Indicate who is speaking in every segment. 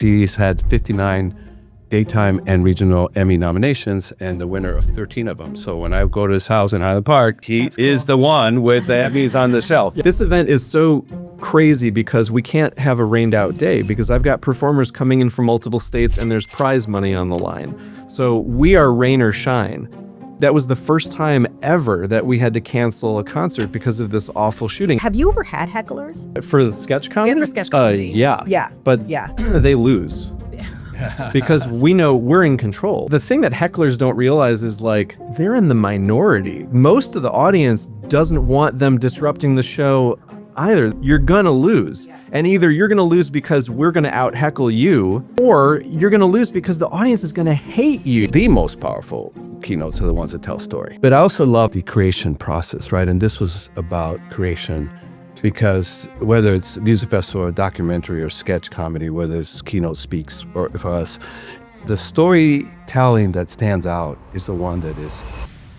Speaker 1: She's had 59 daytime and regional Emmy nominations and the winner of 13 of them. So when I go to his house in Highland Park, he is the one with the Emmys on the shelf.
Speaker 2: This event is so crazy because we can't have a rained out day because I've got performers coming in from multiple states and there's prize money on the line. So we are rain or shine. That was the first time ever that we had to cancel a concert because of this awful shooting.
Speaker 3: Have you ever had hecklers?
Speaker 2: For the sketch comedy?
Speaker 3: In the sketch comedy.
Speaker 2: Yeah.
Speaker 3: Yeah.
Speaker 2: But
Speaker 3: yeah.
Speaker 2: They lose. Because we know we're in control. The thing that hecklers don't realize is like, they're in the minority. Most of the audience doesn't want them disrupting the show either. You're gonna lose. And either you're gonna lose because we're gonna out-heckle you, or you're gonna lose because the audience is gonna hate you.
Speaker 1: The most powerful keynotes are the ones that tell story. But I also love the creation process, right? And this was about creation because whether it's a music festival or documentary or sketch comedy, whether it's keynote speaks or for us, the storytelling that stands out is the one that is.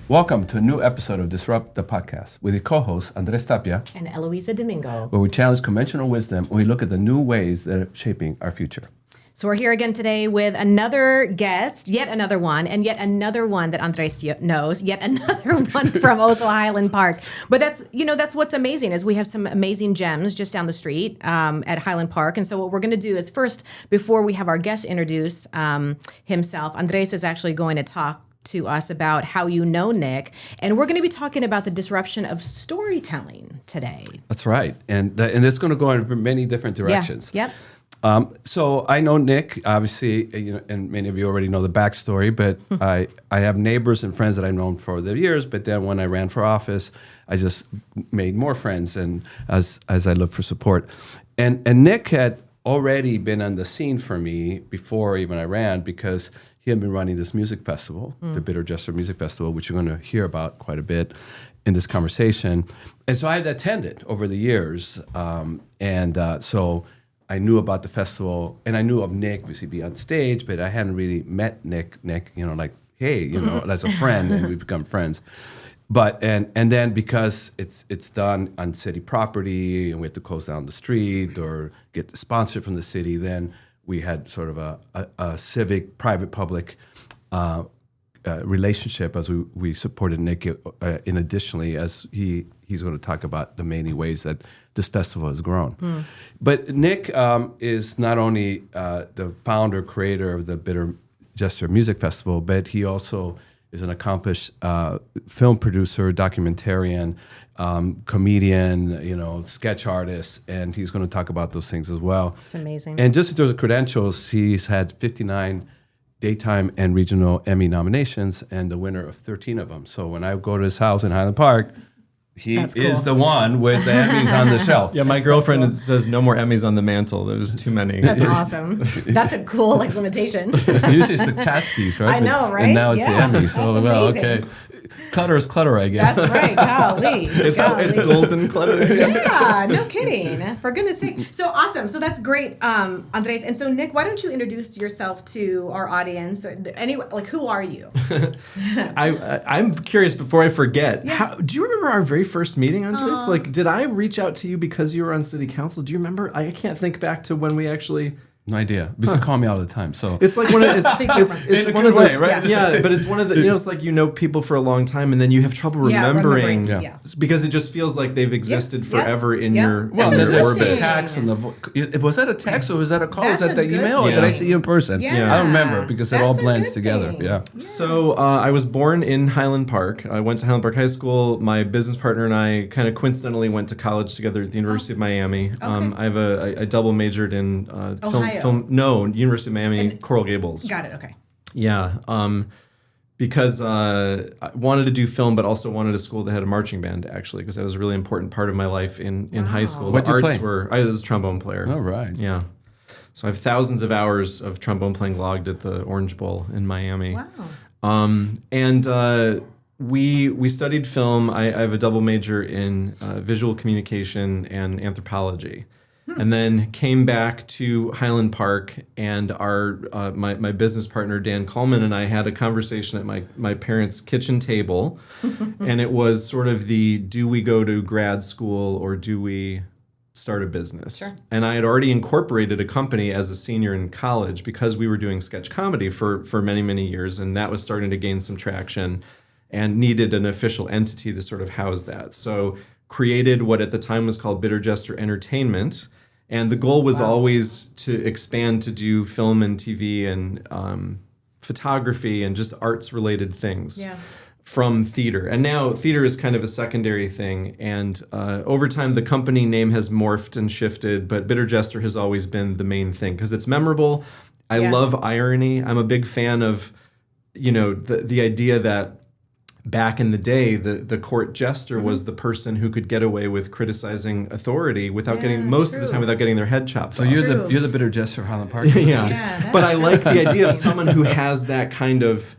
Speaker 1: Welcome to a new episode of Disrupt the Podcast with your co-hosts Andrés Tapia
Speaker 3: And Eloiza Domingo.
Speaker 1: where we challenge conventional wisdom and we look at the new ways that are shaping our future.
Speaker 3: So we're here again today with another guest, yet another one that Andrés knows, yet another one from Oslo Highland Park. But that's what's amazing is we have some amazing gems just down the street at Highland Park. And so what we're going to do is first, before we have our guest introduce himself, Andrés is actually going to talk to us about how you know Nick, and we're going to be talking about the disruption of storytelling today.
Speaker 1: That's right, and it's going to go in many different directions.
Speaker 3: Yeah. Yep.
Speaker 1: So I know Nick, obviously, and many of you already know the backstory, but I have neighbors and friends that I've known for the years, but then when I ran for office, I just made more friends and as I looked for support. And Nick had already been on the scene for me before even I ran because he had been running this music festival, the Bitter Jester Music Festival, which you're going to hear about quite a bit in this conversation. And so I had attended over the years, so I knew about the festival, and I knew of Nick because he'd be on stage, but I hadn't really met Nick, like, hey, as a friend, and we've become friends. But and then because it's done on city property, and we have to close down the street or get sponsored from the city, then we had sort of a civic, private, public relationship as we supported Nick in additionally as he's going to talk about the many ways that this festival has grown. But Nick is not only the founder, creator of the Bitter Jester Music Festival, but he also is an accomplished film producer, documentarian, comedian, sketch artist, and he's going to talk about those things as well.
Speaker 3: It's amazing.
Speaker 1: And just in terms of credentials, he's had 59 daytime and regional Emmy nominations and the winner of 13 of them. So when I go to his house in Highland Park, he is the one with the Emmys on the shelf.
Speaker 2: Yeah, my girlfriend says no more Emmys on the mantle. There's too many.
Speaker 3: That's awesome. That's a cool limitation.
Speaker 1: Usually it's the Taskies, right?
Speaker 3: I know, right?
Speaker 1: And now it's the Emmys. So, well, okay. Clutter is clutter, I guess.
Speaker 3: That's right. Golly.
Speaker 2: It's golden clutter.
Speaker 3: Yeah, no kidding. For goodness sake. So awesome. So that's great, Andres. And so, Nick, why don't you introduce yourself to our audience? Who are you?
Speaker 2: I'm curious before I forget.
Speaker 3: Yeah.
Speaker 2: Do you remember our very first meeting, Andres? Did I reach out to you because you were on city council? Do you remember? I can't think back to when we actually...
Speaker 1: No idea. Because you call me all the time. So
Speaker 2: it's like one of it's one of those, right? Yeah, but it's one of the it's like people for a long time and then you have trouble remembering because it just feels like they've existed forever in your
Speaker 1: there's
Speaker 2: orbit.
Speaker 1: the text and was that a text or was that a call? Was that the email or
Speaker 2: Yeah.
Speaker 1: did I see you in person?
Speaker 3: Yeah.
Speaker 1: I don't remember because it all blends together.
Speaker 3: Thing.
Speaker 1: Yeah.
Speaker 2: So I was born in Highland Park. I went to Highland Park High School. My business partner and I kind of coincidentally went to college together at the University of Miami. I have I double majored in film. No, University of Miami, Coral Gables.
Speaker 3: Got it. Okay.
Speaker 2: Yeah, because I wanted to do film, but also wanted a school that had a marching band, actually, because that was a really important part of my life in high school.
Speaker 1: What'd you play?
Speaker 2: I was a trombone player.
Speaker 1: All right.
Speaker 2: Yeah. So I have thousands of hours of trombone playing logged at the Orange Bowl in Miami.
Speaker 3: Wow.
Speaker 2: We studied film. I have a double major in visual communication and anthropology. And then came back to Highland Park, and my business partner Dan Coleman and I had a conversation at my parents' kitchen table, and it was sort of do we go to grad school or do we start a business.
Speaker 3: Sure.
Speaker 2: And I had already incorporated a company as a senior in college because we were doing sketch comedy for many, many years. And that was starting to gain some traction and needed an official entity to sort of house that. So created what at the time was called Bitter Jester Entertainment. And the goal was always to expand to do film and TV and photography and just arts related things.
Speaker 3: Yeah.
Speaker 2: From theater. And now theater is kind of a secondary thing. And over time, the company name has morphed and shifted, but Bitter Jester has always been the main thing because it's memorable. I love irony. I'm a big fan of, the idea that back in the day, the court jester was the person who could get away with criticizing authority without getting, most of the time, without getting their head chopped
Speaker 1: So
Speaker 2: off.
Speaker 1: you're the Bitter Jester of Highland Park.
Speaker 3: Yeah,
Speaker 2: but I like the idea of someone who has that kind of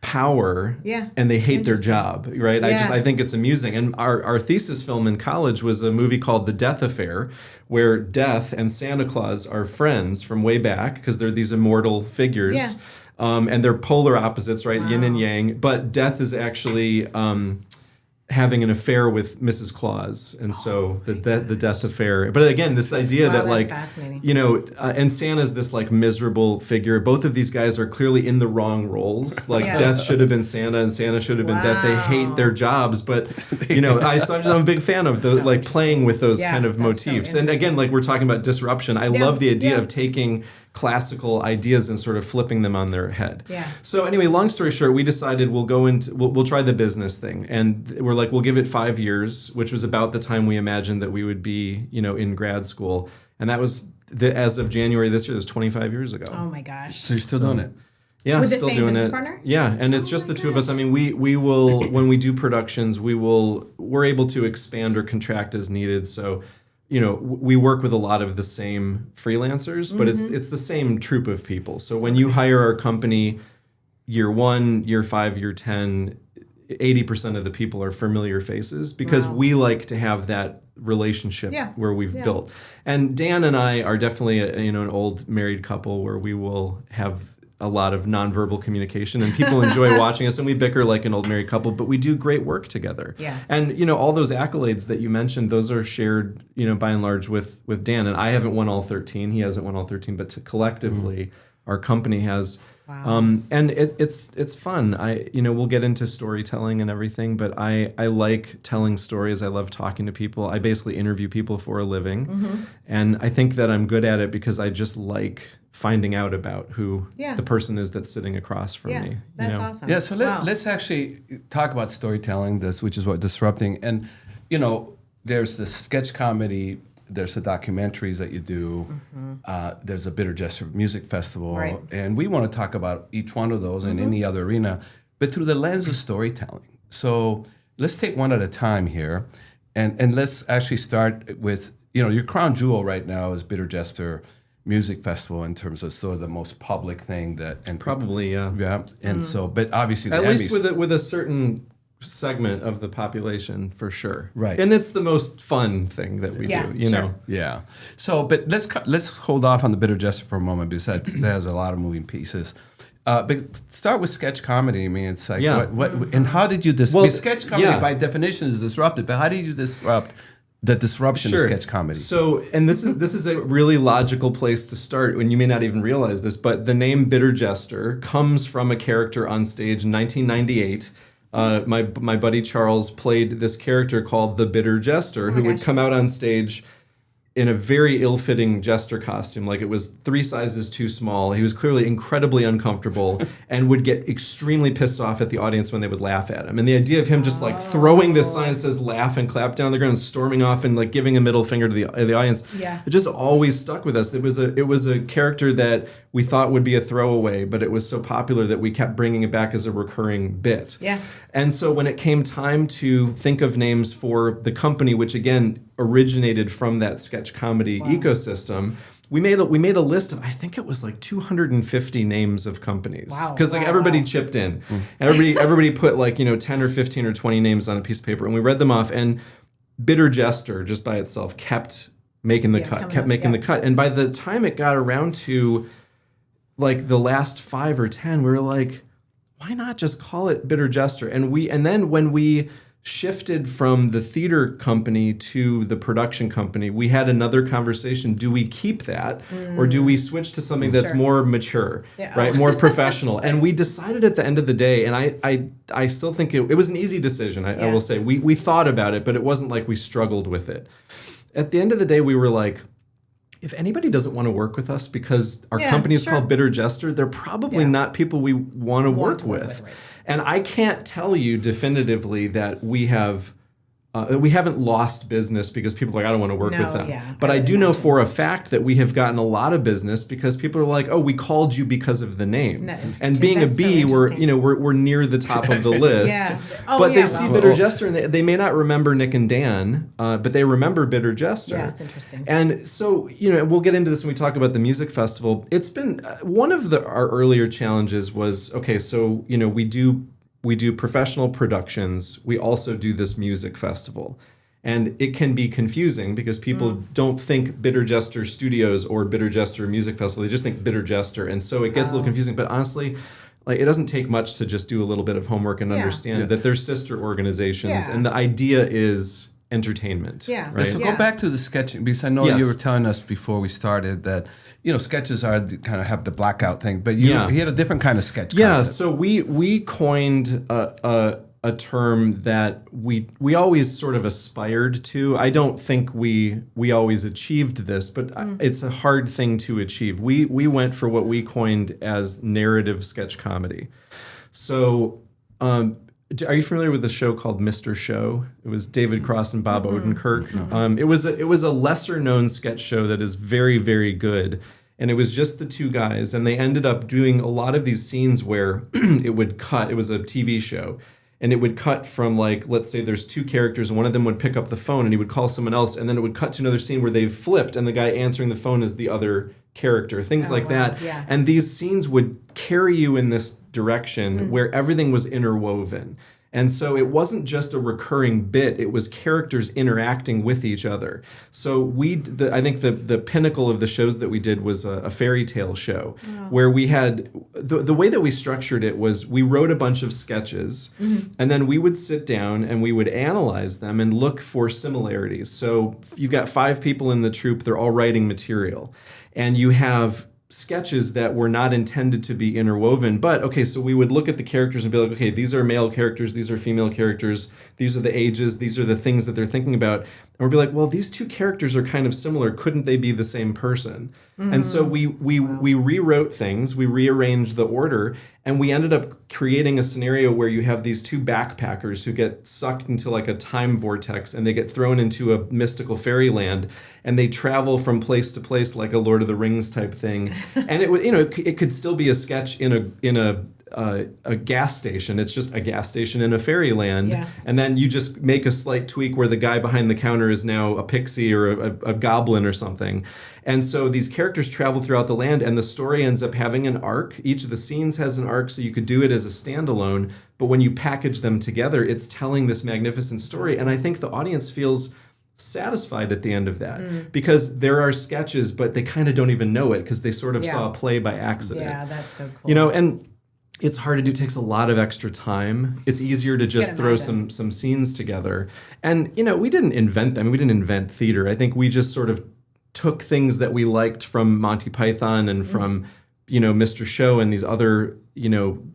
Speaker 2: power and they hate their job, right?
Speaker 3: Yeah.
Speaker 2: I think it's amusing. And our thesis film in college was a movie called The Death Affair, where Death and Santa Claus are friends from way back because they're these immortal figures.
Speaker 3: Yeah.
Speaker 2: And they're polar opposites, right? Yin and yang. But Death is actually having an affair with Mrs. Claus, and so the death affair. But again, this idea that
Speaker 3: that's fascinating.
Speaker 2: And Santa's this like miserable figure. Both of these guys are clearly in the wrong roles. Like Death should have been Santa, and Santa should have been Death. They hate their jobs, but I'm a big fan of the like playing with those kind of motifs. And again, like we're talking about disruption. I love the idea of taking classical ideas and sort of flipping them on their head.
Speaker 3: Yeah.
Speaker 2: So anyway, long story short, we decided we'll try the business thing, and we're like, we'll give it 5 years, which was about the time we imagined that we would be, in grad school, and that was as of January this year. That was 25 years ago.
Speaker 3: Oh my gosh.
Speaker 1: So you're still doing it.
Speaker 2: Yeah,
Speaker 3: With the
Speaker 2: still
Speaker 3: same
Speaker 2: doing
Speaker 3: business
Speaker 2: it.
Speaker 3: partner?
Speaker 2: Yeah, and it's just the two of us. I mean, we will when we do productions, we're able to expand or contract as needed. So, we work with a lot of the same freelancers, but it's the same troupe of people. So when you hire our company, year 1, year 5, year 10, 80% of the people are familiar faces because we like to have that relationship where we've built. And Dan and I are definitely an old married couple where we will have a lot of nonverbal communication, and people enjoy watching us, and we bicker like an old married couple, but we do great work together.
Speaker 3: Yeah.
Speaker 2: And all those accolades that you mentioned, those are shared, by and large with Dan. And I haven't won all 13. He hasn't won all 13, but collectively, our company has.
Speaker 3: Wow.
Speaker 2: And it's fun. We'll get into storytelling and everything, but I like telling stories. I love talking to people. I basically interview people for a living, and I think that I'm good at it because I just like finding out about who the person is that's sitting across from me.
Speaker 3: That's awesome.
Speaker 1: Yeah, so let's actually talk about storytelling, which is what disrupting. And, there's the sketch comedy, there's the documentaries that you do, there's a Bitter Jester Music Festival,
Speaker 3: Right.
Speaker 1: and we want to talk about each one of those in any other arena, but through the lens of storytelling. So let's take one at a time here, and let's actually start with, your crown jewel right now is Bitter Jester Music Festival in terms of sort of the most public thing and
Speaker 2: Probably,
Speaker 1: yeah, and so, but obviously the
Speaker 2: at least
Speaker 1: Emmys,
Speaker 2: with a certain segment of the population, for sure.
Speaker 1: Right.
Speaker 2: And it's the most fun thing that we do, you know.
Speaker 1: Yeah. So, but let's hold off on the Bitter Jester for a moment because that has a lot of moving pieces. But start with sketch comedy. I mean, it's like what and how did you sketch comedy by definition is disruptive, but how did you disrupt the disruption of sketch comedy?
Speaker 2: So, and this is a really logical place to start, and you may not even realize this, but the name Bitter Jester comes from a character on stage in 1998. My buddy Charles played this character called the Bitter Jester, who would come out on stage in a very ill-fitting jester costume, like it was 3 sizes too small. He was clearly incredibly uncomfortable and would get extremely pissed off at the audience when they would laugh at him. And the idea of him just like throwing this sign that says laugh and clap down the ground and storming off and like giving a middle finger to the audience, it just always stuck with us. It was a character that we thought would be a throwaway, but it was so popular that we kept bringing it back as a recurring bit.
Speaker 3: Yeah.
Speaker 2: And so when it came time to think of names for the company, which again originated from that sketch comedy ecosystem, we made a list of, I think it was like 250 names of companies.
Speaker 3: Wow.
Speaker 2: Because everybody chipped in. And everybody put like, 10 or 15 or 20 names on a piece of paper, and we read them off, and Bitter Jester just by itself kept making the cut. And by the time it got around to like the last 5 or 10, we were like, why not just call it Bitter Jester? And then when we shifted from the theater company to the production company, we had another conversation. Do we keep that or do we switch to something that's more mature, right? More professional? And we decided at the end of the day, and I still think it was an easy decision. I will say we thought about it, but it wasn't like we struggled with it. At the end of the day, we were like, if anybody doesn't want to work with us because our company is called Bitter Jester, they're probably not people we want to work with. Right. And I can't tell you definitively that we haven't lost business because people are like, I don't want to work with them. Yeah, but I do know for a fact that we have gotten a lot of business because people are like, oh, we called you because of the name. And being a B, we're near the top of the list. But they see Bitter Jester and they may not remember Nick and Dan, but they remember Bitter Jester. Yeah, it's interesting. And so, we'll get into this when we talk about the music festival. It's been one of our earlier challenges was, okay, so, we do professional productions. We also do this music festival. And it can be confusing because people don't think Bitter Jester Studios or Bitter Jester Music Festival. They just think Bitter Jester. And so it gets a little confusing. But honestly, it doesn't take much to just do a little bit of homework and understand that they're sister organizations. And the idea is entertainment. Yeah. Right?
Speaker 1: So go back to the sketching, because I know you were telling us before we started that sketches kind of have the blackout thing, but he had a different kind of sketch concept.
Speaker 2: Yeah, so we coined a term that we always sort of aspired to. I don't think we always achieved this, but it's a hard thing to achieve. We went for what we coined as narrative sketch comedy. So are you familiar with the show called Mr. Show? It was David Cross and Bob Odenkirk. It was a lesser known sketch show that is very, very good. And it was just the two guys. And they ended up doing a lot of these scenes where it would cut. It was a TV show. And it would cut from, let's say there's two characters and one of them would pick up the phone and he would call someone else. And then it would cut to another scene where they've flipped and the guy answering the phone is the other character, things like that. Yeah. And these scenes would carry you in this direction where everything was interwoven. And so it wasn't just a recurring bit, it was characters interacting with each other. So I think the pinnacle of the shows that we did was a fairy tale show where we had, the way that we structured it was we wrote a bunch of sketches and then we would sit down and we would analyze them and look for similarities. So you've got 5 people in the troupe, they're all writing material. And you have sketches that were not intended to be interwoven, but okay, so we would look at the characters and be like, okay, these are male characters, these are female characters, these are the ages, these are the things that they're thinking about, and we'll be like, well, these two characters are kind of similar, couldn't they be the same person? And so we rewrote things, we rearranged the order, and we ended up creating a scenario where you have these two backpackers who get sucked into like a time vortex and they get thrown into a mystical fairyland and they travel from place to place like a Lord of the Rings type thing. And it could still be a sketch in a gas station. It's just a gas station in a fairyland. Yeah. And then you just make a slight tweak where the guy behind the counter is now a pixie or a goblin or something. And so these characters travel throughout the land and the story ends up having an arc. Each of the scenes has an arc, so you could do it as a standalone. But when you package them together, it's telling this magnificent story. And I think the audience feels satisfied at the end of that because there are sketches, but they kind of don't even know it because they sort of saw a play by accident.
Speaker 3: Yeah, that's so cool.
Speaker 2: And it's hard to do. It takes a lot of extra time. It's easier to just throw some scenes together. And, we didn't invent them. We didn't invent theater. I think we just sort of took things that we liked from Monty Python and from, Mr. Show and these other,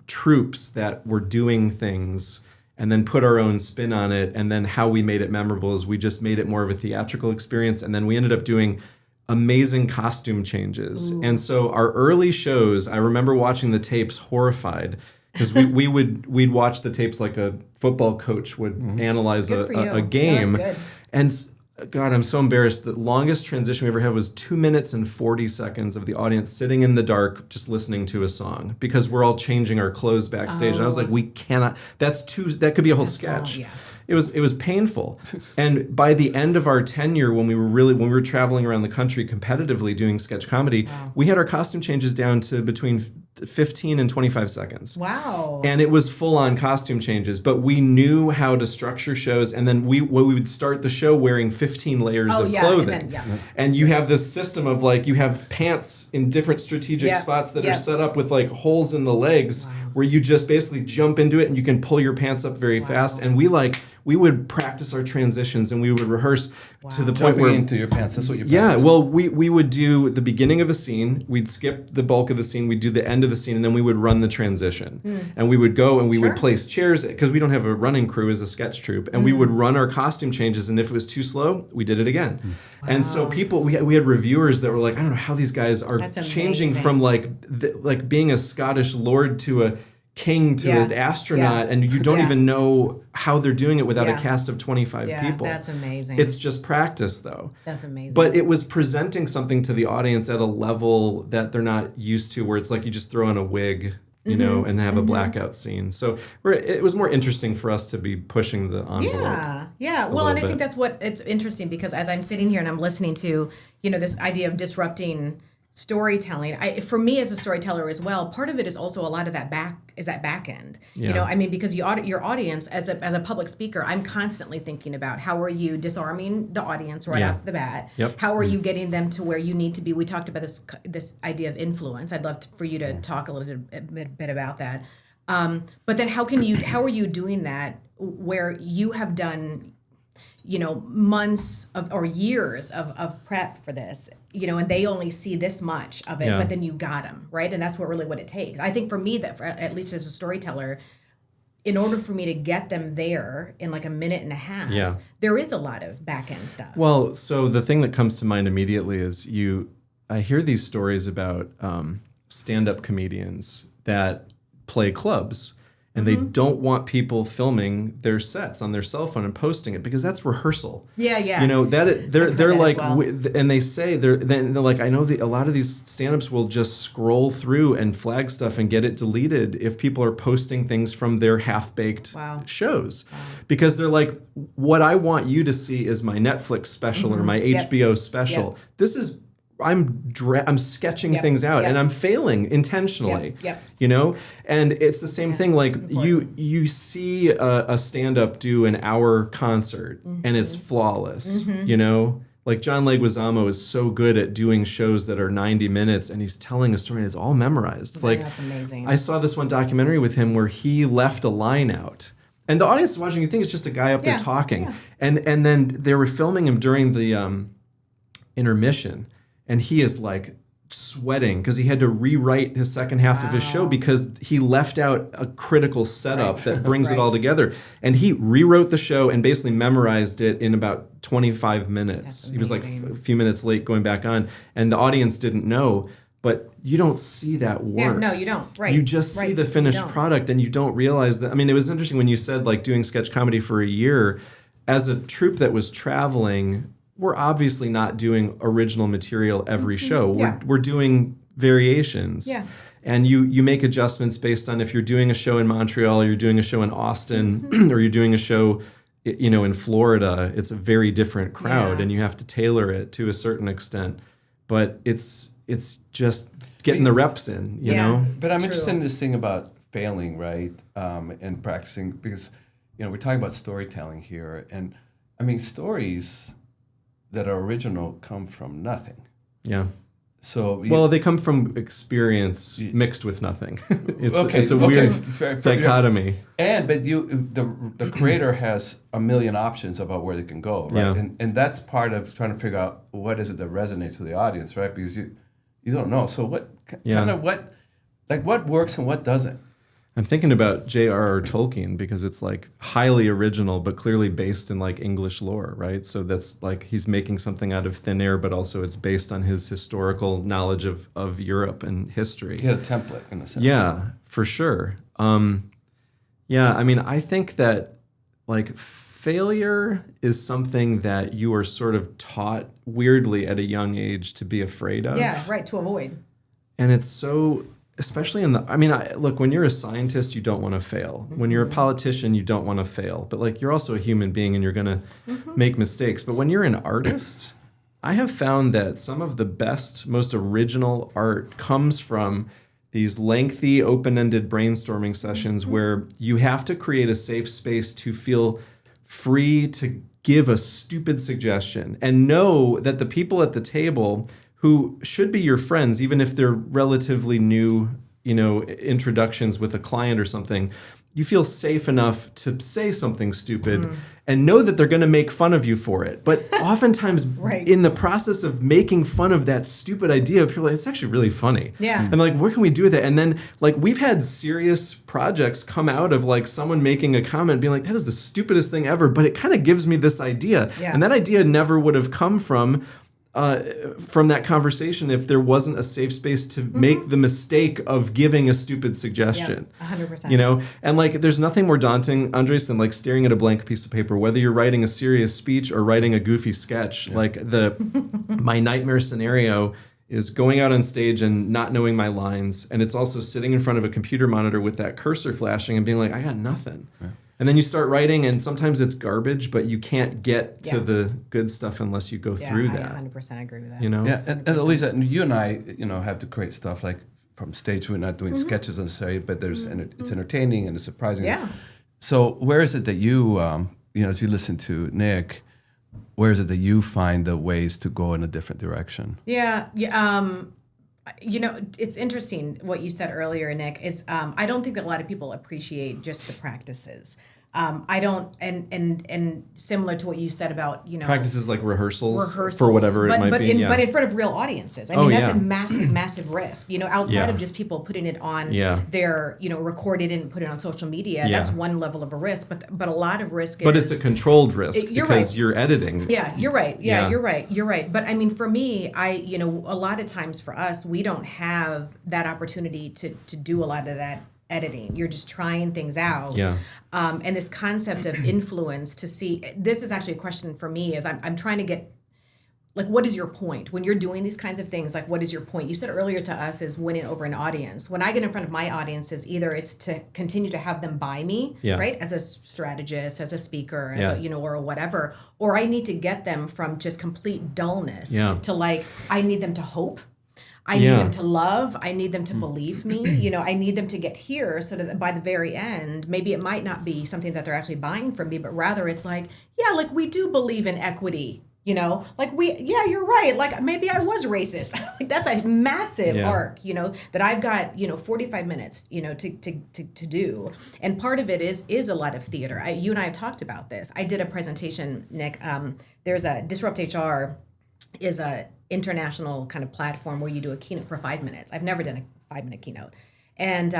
Speaker 2: troupes that were doing things and then put our own spin on it. And then how we made it memorable is we just made it more of a theatrical experience. And then we ended up doing amazing costume changes. Ooh. And so our early shows, I remember watching the tapes horrified because we'd watch the tapes like a football coach would analyze a game. Yeah, and God, I'm so embarrassed. The longest transition we ever had was 2 minutes and 40 seconds of the audience sitting in the dark just listening to a song because we're all changing our clothes backstage. And I was like, we cannot, that could be a whole sketch. Long, yeah. It was painful. And by the end of our tenure, when we were traveling around the country competitively doing sketch comedy, we had our costume changes down to between 15 and 25 seconds. Wow. And it was full on costume changes, but we knew how to structure shows. And then we would start the show wearing 15 layers of clothing. And you have this system of you have pants in different strategic spots that are set up with holes in the legs where you just basically jump into it and you can pull your pants up very fast. And we would practice our transitions and we would rehearse to the point
Speaker 1: Jumping
Speaker 2: where
Speaker 1: into your pants. That's what you
Speaker 2: yeah,
Speaker 1: practice.
Speaker 2: well, we would do the beginning of a scene, we'd skip the bulk of the scene, we'd do the end of the scene, and then we would run the transition. And we would go and we would place chairs, because we don't have a running crew as a sketch troupe, and we would run our costume changes, and if it was too slow, we did it again. And so we had reviewers that were like, I don't know how these guys are changing from like being a Scottish lord to a king to an astronaut, and you don't even know how they're doing it without a cast of 25 people.
Speaker 3: That's amazing.
Speaker 2: It's just practice, though.
Speaker 3: That's amazing.
Speaker 2: But it was presenting something to the audience at a level that they're not used to, where it's like you just throw on a wig, you know, and have a blackout scene. So it was more interesting for us to be pushing the envelope.
Speaker 3: Yeah. Well, and I think that's what it's interesting, because as I'm sitting here and I'm listening to, this idea of disrupting storytelling, for me as a storyteller as well, part of it is also a lot of that back end. Because your audience as a public speaker, I'm constantly thinking about how are you disarming the audience right off the bat? How are you getting them to where you need to be? We talked about this idea of influence. I'd love for you to talk a little bit about that. But then how are you doing that where you have done months or years of prep for this, and they only see this much of it, but then you got them, right? And that's what it takes. I think for me, at least as a storyteller, in order for me to get them there in like a minute and a half, there is a lot of back end stuff.
Speaker 2: Well, so the thing that comes to mind immediately is I hear these stories about stand-up comedians that play clubs, and they don't want people filming their sets on their cell phone and posting it, because that's rehearsal.
Speaker 3: Yeah.
Speaker 2: They're like, and they say they're like, I know a lot of these stand-ups will just scroll through and flag stuff and get it deleted if people are posting things from their half-baked shows, because they're like, what I want you to see is my Netflix special or my HBO special. This is. I'm sketching things out and I'm failing intentionally, and it's the same thing. Like you see a stand-up do an hour concert and it's flawless, like John Leguizamo is so good at doing shows that are 90 minutes and he's telling a story and it's all memorized. Like,
Speaker 3: that's amazing.
Speaker 2: I saw this one documentary with him where he left a line out. And the audience is watching, you think it's just a guy up there talking. And then they were filming him during the intermission. And he is like sweating because he had to rewrite his second half of his show because he left out a critical setup that brings it all together. And he rewrote the show and basically memorized it in about 25 minutes. He was like a few minutes late going back on. And the audience didn't know. But you don't see that work.
Speaker 3: Yeah, no, you don't. Right.
Speaker 2: You just see the finished product and you don't realize that. I mean, it was interesting when you said like doing sketch comedy for a year. As a troupe that was traveling, we're obviously not doing original material every show. We're doing variations. Yeah. And you make adjustments based on if you're doing a show in Montreal, or you're doing a show in Austin, or you're doing a show, in Florida. It's a very different crowd, and you have to tailor it to a certain extent. But it's just getting the reps in, you know.
Speaker 1: But I'm interested in this thing about failing, right, and practicing, because we're talking about storytelling here, and I mean stories that are original come from nothing.
Speaker 2: Yeah.
Speaker 1: So
Speaker 2: they come from experience mixed with nothing. It's a weird dichotomy.
Speaker 1: But the creator has a million options about where they can go, right? Yeah. And that's part of trying to figure out what is it that resonates with the audience, right? Because you don't know. So what works and what doesn't?
Speaker 2: I'm thinking about J.R.R. Tolkien because it's like highly original, but clearly based in like English lore, right? So that's like he's making something out of thin air, but also it's based on his historical knowledge of Europe and history.
Speaker 1: He had a template in a sense.
Speaker 2: Yeah, for sure. I mean, I think that like failure is something that you are sort of taught weirdly at a young age to be afraid of.
Speaker 3: Yeah, right, to avoid.
Speaker 2: And it's so... Especially look, when you're a scientist, you don't want to fail. When you're a politician, you don't want to fail. But like, you're also a human being and you're going to make mistakes. But when you're an artist, I have found that some of the best, most original art comes from these lengthy, open-ended brainstorming sessions where you have to create a safe space to feel free to give a stupid suggestion and know that the people at the table who should be your friends, even if they're relatively new introductions with a client or something, you feel safe enough to say something stupid and know that they're going to make fun of you for it. But oftentimes in the process of making fun of that stupid idea, people are like, it's actually really funny.
Speaker 3: Yeah.
Speaker 2: And like, what can we do with it? And then like we've had serious projects come out of like someone making a comment being like, that is the stupidest thing ever, but it kind of gives me this idea.
Speaker 3: Yeah.
Speaker 2: And that idea never would have come from that conversation if there wasn't a safe space to make the mistake of giving a stupid suggestion.
Speaker 3: Yeah, 100%.
Speaker 2: And like there's nothing more daunting, Andres, than like staring at a blank piece of paper, whether you're writing a serious speech or writing a goofy sketch. Like my nightmare scenario is going out on stage and not knowing my lines, and it's also sitting in front of a computer monitor with that cursor flashing and being like, I got nothing. Yeah. And then you start writing, and sometimes it's garbage, but you can't get to the good stuff unless you go through that.
Speaker 3: I 100% agree with that.
Speaker 1: Yeah, and Eloiza, you and I, have to create stuff like from stage. We're not doing sketches necessarily, but there's it's entertaining and it's surprising.
Speaker 3: Yeah.
Speaker 1: So where is it that you, as you listen to Nick, where is it that you find the ways to go in a different direction?
Speaker 3: Yeah. It's interesting what you said earlier, Nick, is I don't think that a lot of people appreciate just the practices. I don't, and similar to what you said about,
Speaker 2: practices like rehearsals for whatever it might be.
Speaker 3: But in front of real audiences. I mean, that's a massive, massive risk, outside of just people putting it on their, recorded and put it on social media. Yeah. That's one level of a risk, but a lot of risk is.
Speaker 2: But it's a controlled risk because you're editing.
Speaker 3: Yeah, you're right. Yeah, you're right. But I mean, for me, a lot of times for us, we don't have that opportunity to do a lot of that editing. You're just trying things out.
Speaker 2: Yeah.
Speaker 3: And this concept of influence to see, this is actually a question for me, is I'm trying to get, like, what is your point? When you're doing these kinds of things, like, what is your point? You said earlier to us is winning over an audience. When I get in front of my audiences, either it's to continue to have them buy me, right? As a strategist, as a speaker, as a, or whatever, or I need to get them from just complete dullness to like, I need them to hope. I need them to love. I need them to believe me. I need them to get here so that by the very end, maybe it might not be something that they're actually buying from me, but rather it's like, like we do believe in equity. Like you're right. Like maybe I was racist. Like that's a massive arc, that I've got, 45 minutes, to do. And part of it is a lot of theater. You and I have talked about this. I did a presentation, Nick. There's a Disrupt HR is a international kind of platform where you do a keynote for 5 minutes. I've never done a 5-minute keynote. And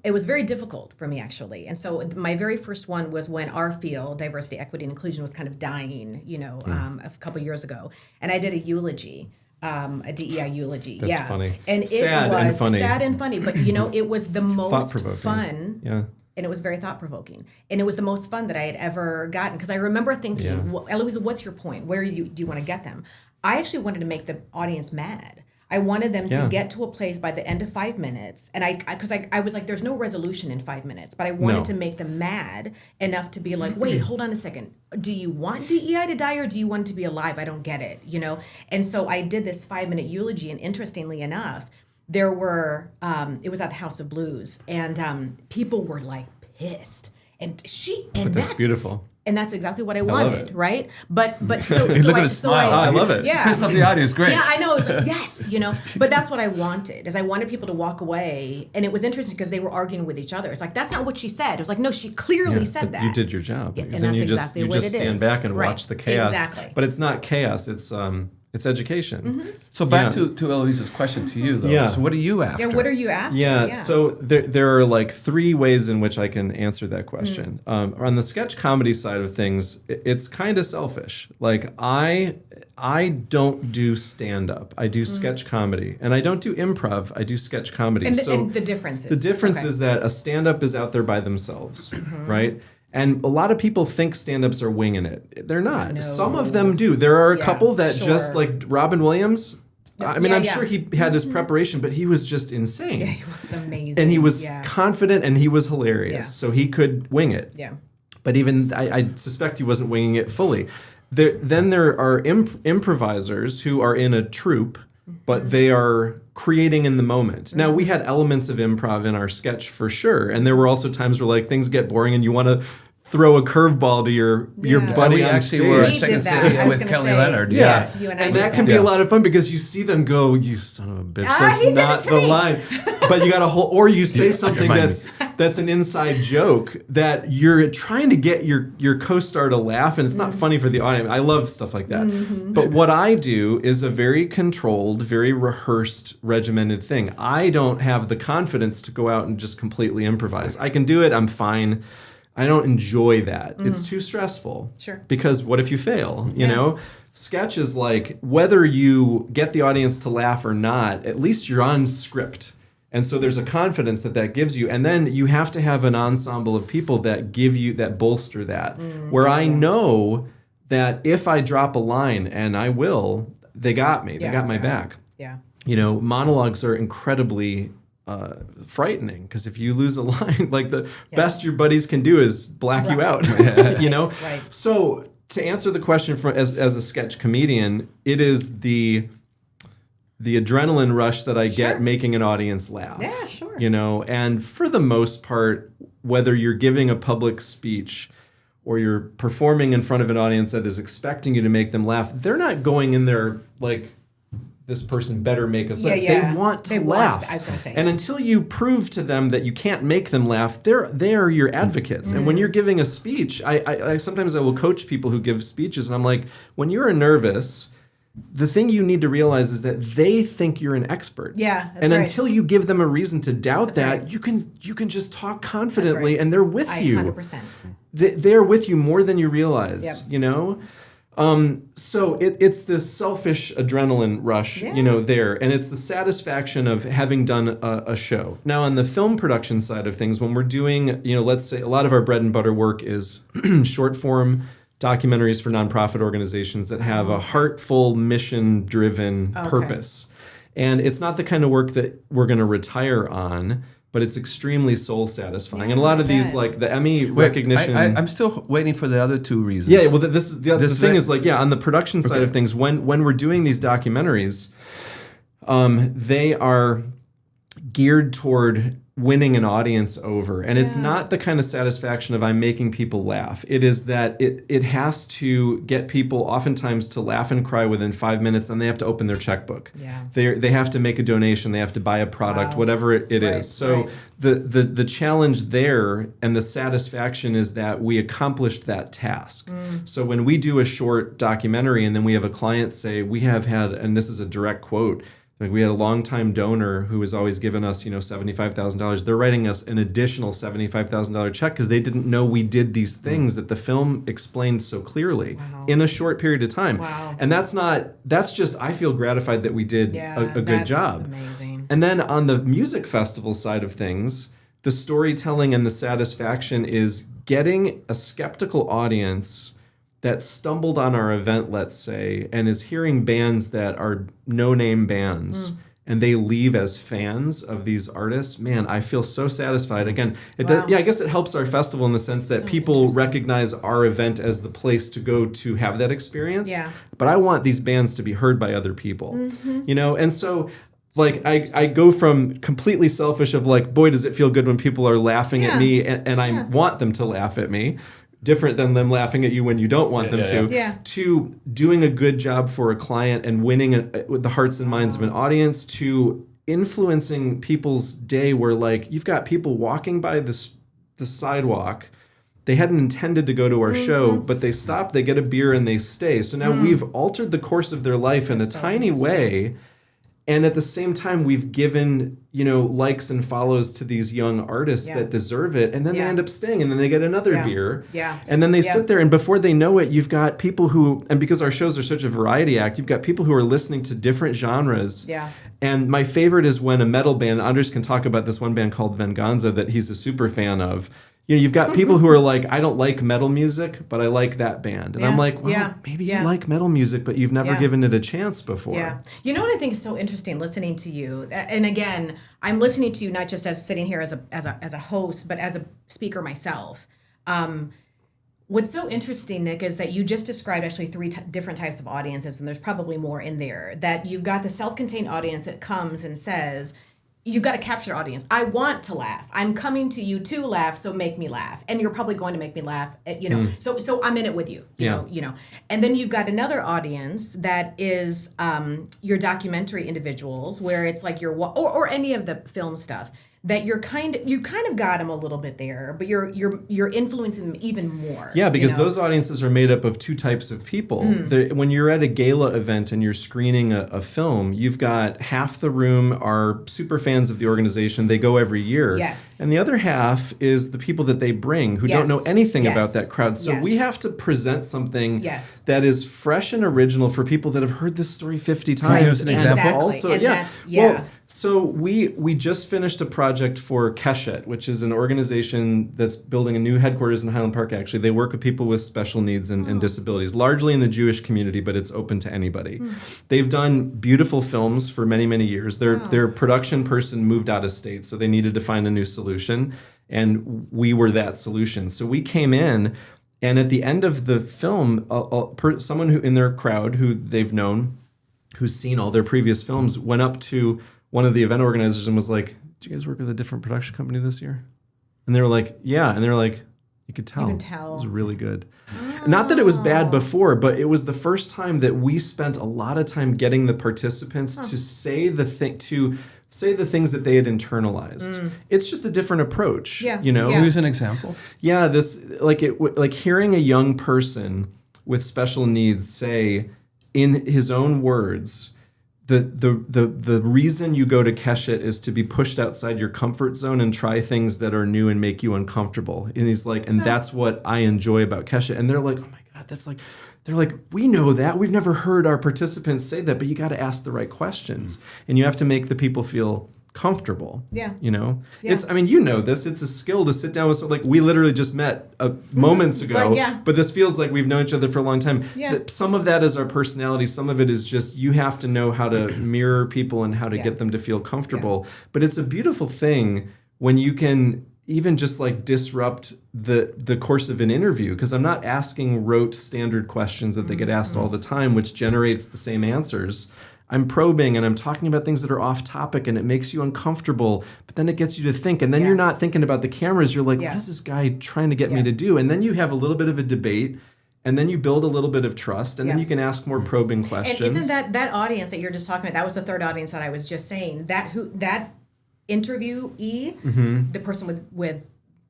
Speaker 3: it was very difficult for me, actually. And so my very first one was when our field, diversity, equity, and inclusion, was kind of dying, a couple years ago. And I did a eulogy, a DEI eulogy.
Speaker 2: That's funny.
Speaker 3: And
Speaker 2: sad and funny.
Speaker 3: Sad and funny. But, it was the most fun.
Speaker 2: Yeah.
Speaker 3: And it was very thought-provoking. And it was the most fun that I had ever gotten. Because I remember thinking, well, Eloiza, what's your point? Where do you want to get them? I actually wanted to make the audience mad. I wanted them to get to a place by the end of 5 minutes. And I was like, there's no resolution in 5 minutes. But I wanted to make them mad enough to be like, wait, hold on a second. Do you want DEI to die or do you want it to be alive? I don't get it, And so I did this 5-minute eulogy. And interestingly enough, there were, it was at the House of Blues. And people were like pissed. And that's
Speaker 2: beautiful.
Speaker 3: And that's exactly what I wanted, right? But so
Speaker 1: look at his smile.
Speaker 2: I love it.
Speaker 3: Yeah,
Speaker 1: pissed off the audience. Great.
Speaker 3: Yeah, I know. It was like, yes, But that's what I wanted. Is I wanted people to walk away, and it was interesting because they were arguing with each other. It's like that's not what she said. It was like no, she clearly said that.
Speaker 2: You did your job.
Speaker 3: Yeah, and
Speaker 2: then
Speaker 3: that's
Speaker 2: you
Speaker 3: exactly what
Speaker 2: just
Speaker 3: it
Speaker 2: stand
Speaker 3: is.
Speaker 2: back and
Speaker 3: Right.
Speaker 2: watch the chaos.
Speaker 3: Exactly.
Speaker 2: But it's not chaos. It's education.
Speaker 3: Mm-hmm.
Speaker 1: So back to Eloiza's question to you, though.
Speaker 2: Yeah.
Speaker 1: So what are you after?
Speaker 3: Yeah, what are you after?
Speaker 2: Yeah, so there are like 3 ways in which I can answer that question. On the sketch comedy side of things, it's kind of selfish. Like I don't do stand-up. I do sketch comedy. And I don't do improv. I do sketch comedy.
Speaker 3: And the difference is?
Speaker 2: The difference is that a stand-up is out there by themselves, right? And a lot of people think stand-ups are winging it. They're not.
Speaker 3: No.
Speaker 2: Some of them do. There are a couple that just, like Robin Williams, I mean, I'm sure he had his preparation, but he was just insane.
Speaker 3: Yeah, he was amazing.
Speaker 2: And he was confident and he was hilarious.
Speaker 3: Yeah.
Speaker 2: So he could wing it.
Speaker 3: Yeah.
Speaker 2: But even, I suspect he wasn't winging it fully. Then there are improvisers who are in a troupe, but they are creating in the moment. Now, we had elements of improv in our sketch for sure. And there were also times where like things get boring and you want to throw a curveball to your buddy
Speaker 1: we
Speaker 2: on
Speaker 1: actually
Speaker 2: stage.
Speaker 1: were
Speaker 3: We
Speaker 1: Second
Speaker 3: did that.
Speaker 1: City
Speaker 3: I was
Speaker 1: with
Speaker 3: gonna
Speaker 1: Kelly
Speaker 3: say,
Speaker 1: Leonard.
Speaker 2: Yeah.
Speaker 3: You and I
Speaker 2: And
Speaker 3: did
Speaker 2: that can be a lot of fun because you see them go, you son of a bitch, that's
Speaker 3: he did it
Speaker 2: not
Speaker 3: to
Speaker 2: the
Speaker 3: me.
Speaker 2: line. But you got a whole, or you say something
Speaker 1: remind
Speaker 2: that's an inside joke that you're trying to get your co-star to laugh, and it's not funny for the audience. I love stuff like that. But what I do is a very controlled, very rehearsed, regimented thing. I don't have the confidence to go out and just completely improvise. I can do it, I'm fine. I don't enjoy that. It's too stressful.
Speaker 3: Sure.
Speaker 2: Because what if you fail, you know? Sketch is like, whether you get the audience to laugh or not, at least you're on script. And so there's a confidence that gives you. And then you have to have an ensemble of people that give you, that bolster that. Where I know that if I drop a line, and I will, they got me. They got my back.
Speaker 3: Yeah.
Speaker 2: You know, monologues are incredibly frightening, because if you lose a line, like the best your buddies can do is black you out, you know?
Speaker 3: Right.
Speaker 2: So to answer the question as a sketch comedian, it is the adrenaline rush that I get making an audience laugh.
Speaker 3: Yeah, sure.
Speaker 2: You know, and for the most part, whether you're giving a public speech or you're performing in front of an audience that is expecting you to make them laugh, they're not going in there like, this person better make us laugh.
Speaker 3: Yeah.
Speaker 2: They want to
Speaker 3: They want
Speaker 2: laugh.
Speaker 3: to, I was gonna say.
Speaker 2: And until you prove to them that you can't make them laugh, they are your advocates. And when you're giving a speech, I sometimes I will coach people who give speeches, and I'm like, when you're nervous, the thing you need to realize is that they think you're an expert.
Speaker 3: Yeah, that's
Speaker 2: and
Speaker 3: right.
Speaker 2: until you give them a reason to doubt
Speaker 3: That's
Speaker 2: that,
Speaker 3: right.
Speaker 2: you can just talk confidently,
Speaker 3: right.
Speaker 2: and they're with you.
Speaker 3: 100%.
Speaker 2: They're with you more than you realize.
Speaker 3: Yep.
Speaker 2: You know. So it's this selfish adrenaline rush, you know, there. And it's the satisfaction of having done a show. Now, on the film production side of things, when we're doing, you know, let's say a lot of our bread and butter work is short form documentaries for nonprofit organizations that have a heartful, mission-driven purpose. And it's not the kind of work that we're going to retire on, but it's extremely soul satisfying. And a lot of these, like the Emmy recognition.
Speaker 1: I'm still waiting for the other two reasons.
Speaker 2: Yeah, well, this is the thing is like, on the production side of things, when we're doing these documentaries, they are geared toward winning an audience over. And it's not the kind of satisfaction of I'm making people laugh. It is that it has to get people oftentimes to laugh and cry within 5 minutes, and they have to open their checkbook.
Speaker 3: Yeah.
Speaker 2: They have to make a donation, they have to buy a product, whatever it is. So the challenge there and the satisfaction is that we accomplished that task. So when we do a short documentary and then we have a client say, we have had, and this is a direct quote, like we had a longtime donor who has always given us, $75,000. They're writing us an additional $75,000 check because they didn't know we did these things that the film explained so clearly in a short period of time.
Speaker 3: Wow.
Speaker 2: And that's just, I feel gratified that we did a good job.
Speaker 3: Amazing.
Speaker 2: And then on the music festival side of things, the storytelling and the satisfaction is getting a skeptical audience that stumbled on our event, let's say, and is hearing bands that are no-name bands, and they leave as fans of these artists. Man, I feel so satisfied. Again, I guess it helps our festival in the sense that people recognize our event as the place to go to have that experience.
Speaker 3: Yeah.
Speaker 2: But I want these bands to be heard by other people, And so, like, I go from completely selfish of like, boy, does it feel good when people are laughing at me, and I want them to laugh at me. Different than them laughing at you when you don't want them to doing a good job for a client and winning with the hearts and minds of an audience, to influencing people's day where, like, you've got people walking by the sidewalk. They hadn't intended to go to our show, but they stop, they get a beer, and they stay. So now we've altered the course of their life in a tiny way. And at the same time, we've given, likes and follows to these young artists that deserve it. And then they end up staying, and then they get another beer.
Speaker 3: Yeah.
Speaker 2: And then they sit there, and before they know it, you've got people who, and because our shows are such a variety act, you've got people who are listening to different genres.
Speaker 3: Yeah.
Speaker 2: And my favorite is when a metal band, Andrés can talk about this one band called Venganza that he's a super fan of. You've got people who are like, I don't like metal music, but I like that band. And I'm like, well, maybe you like metal music, but you've never given it a chance before.
Speaker 3: Yeah. You know what I think is so interesting listening to you? And again, I'm listening to you not just as sitting here as a host, but as a speaker myself. What's so interesting, Nick, is that you just described actually three different types of audiences, and there's probably more in there. That you've got the self-contained audience that comes and says, you've got to capture the audience. I want to laugh. I'm coming to you to laugh, so make me laugh. And you're probably going to make me laugh, So I'm in it with you. You know. And then you've got another audience that is your documentary individuals, where it's like or any of the film stuff that you kind of got them a little bit there, but you're influencing them even more.
Speaker 2: Yeah, because those audiences are made up of two types of people. When you're at a gala event and you're screening a film, you've got half the room are super fans of the organization. They go every year.
Speaker 3: Yes.
Speaker 2: And the other half is the people that they bring who don't know anything about that crowd. So we have to present something that is fresh and original for people that have heard this story 50 times.
Speaker 1: Can you give us an example?
Speaker 2: Also, Well, so we just finished a project for Keshet, which is an organization that's building a new headquarters in Highland Park, actually. They work with people with special needs and disabilities, largely in the Jewish community, but it's open to anybody. They've done beautiful films for many, many years. Their production person moved out of state, so they needed to find a new solution, and we were that solution. So we came in, and at the end of the film, someone who in their crowd who they've known, who's seen all their previous films, went up to one of the event organizers and was like, "Did you guys work with a different production company this year?" And they were like, "Yeah." And they're like, "You could tell.
Speaker 3: You can tell.
Speaker 2: It was really good." Oh. Not that it was bad before, but it was the first time that we spent a lot of time getting the participants to say the things that they had internalized. It's just a different approach.
Speaker 3: Yeah.
Speaker 1: Use an example.
Speaker 2: Yeah, this like hearing a young person with special needs say in his own words, the reason you go to Keshet is to be pushed outside your comfort zone and try things that are new and make you uncomfortable. And he's like, and that's what I enjoy about Keshet. And they're like, oh my God, they're like, we know that. We've never heard our participants say that, but you got to ask the right questions. And you have to make the people feel comfortable.
Speaker 3: Yeah.
Speaker 2: Yeah.
Speaker 3: It's,
Speaker 2: this, it's a skill to sit down with someone. Like we literally just met moments ago, but this feels like we've known each other for a long time.
Speaker 3: Yeah.
Speaker 2: Some of that is our personality. Some of it is just, you have to know how to mirror people and how to get them to feel comfortable. But it's a beautiful thing when you can even just like disrupt the course of an interview, because I'm not asking rote standard questions that they get asked all the time, which generates the same answers. I'm probing and I'm talking about things that are off topic and it makes you uncomfortable, but then it gets you to think. And then you're not thinking about the cameras. You're like, what is this guy trying to get me to do? And then you have a little bit of a debate, and then you build a little bit of trust, and then you can ask more probing questions.
Speaker 3: And isn't that audience that you're just talking about, that was the third audience that I was just saying, that interviewee, the person with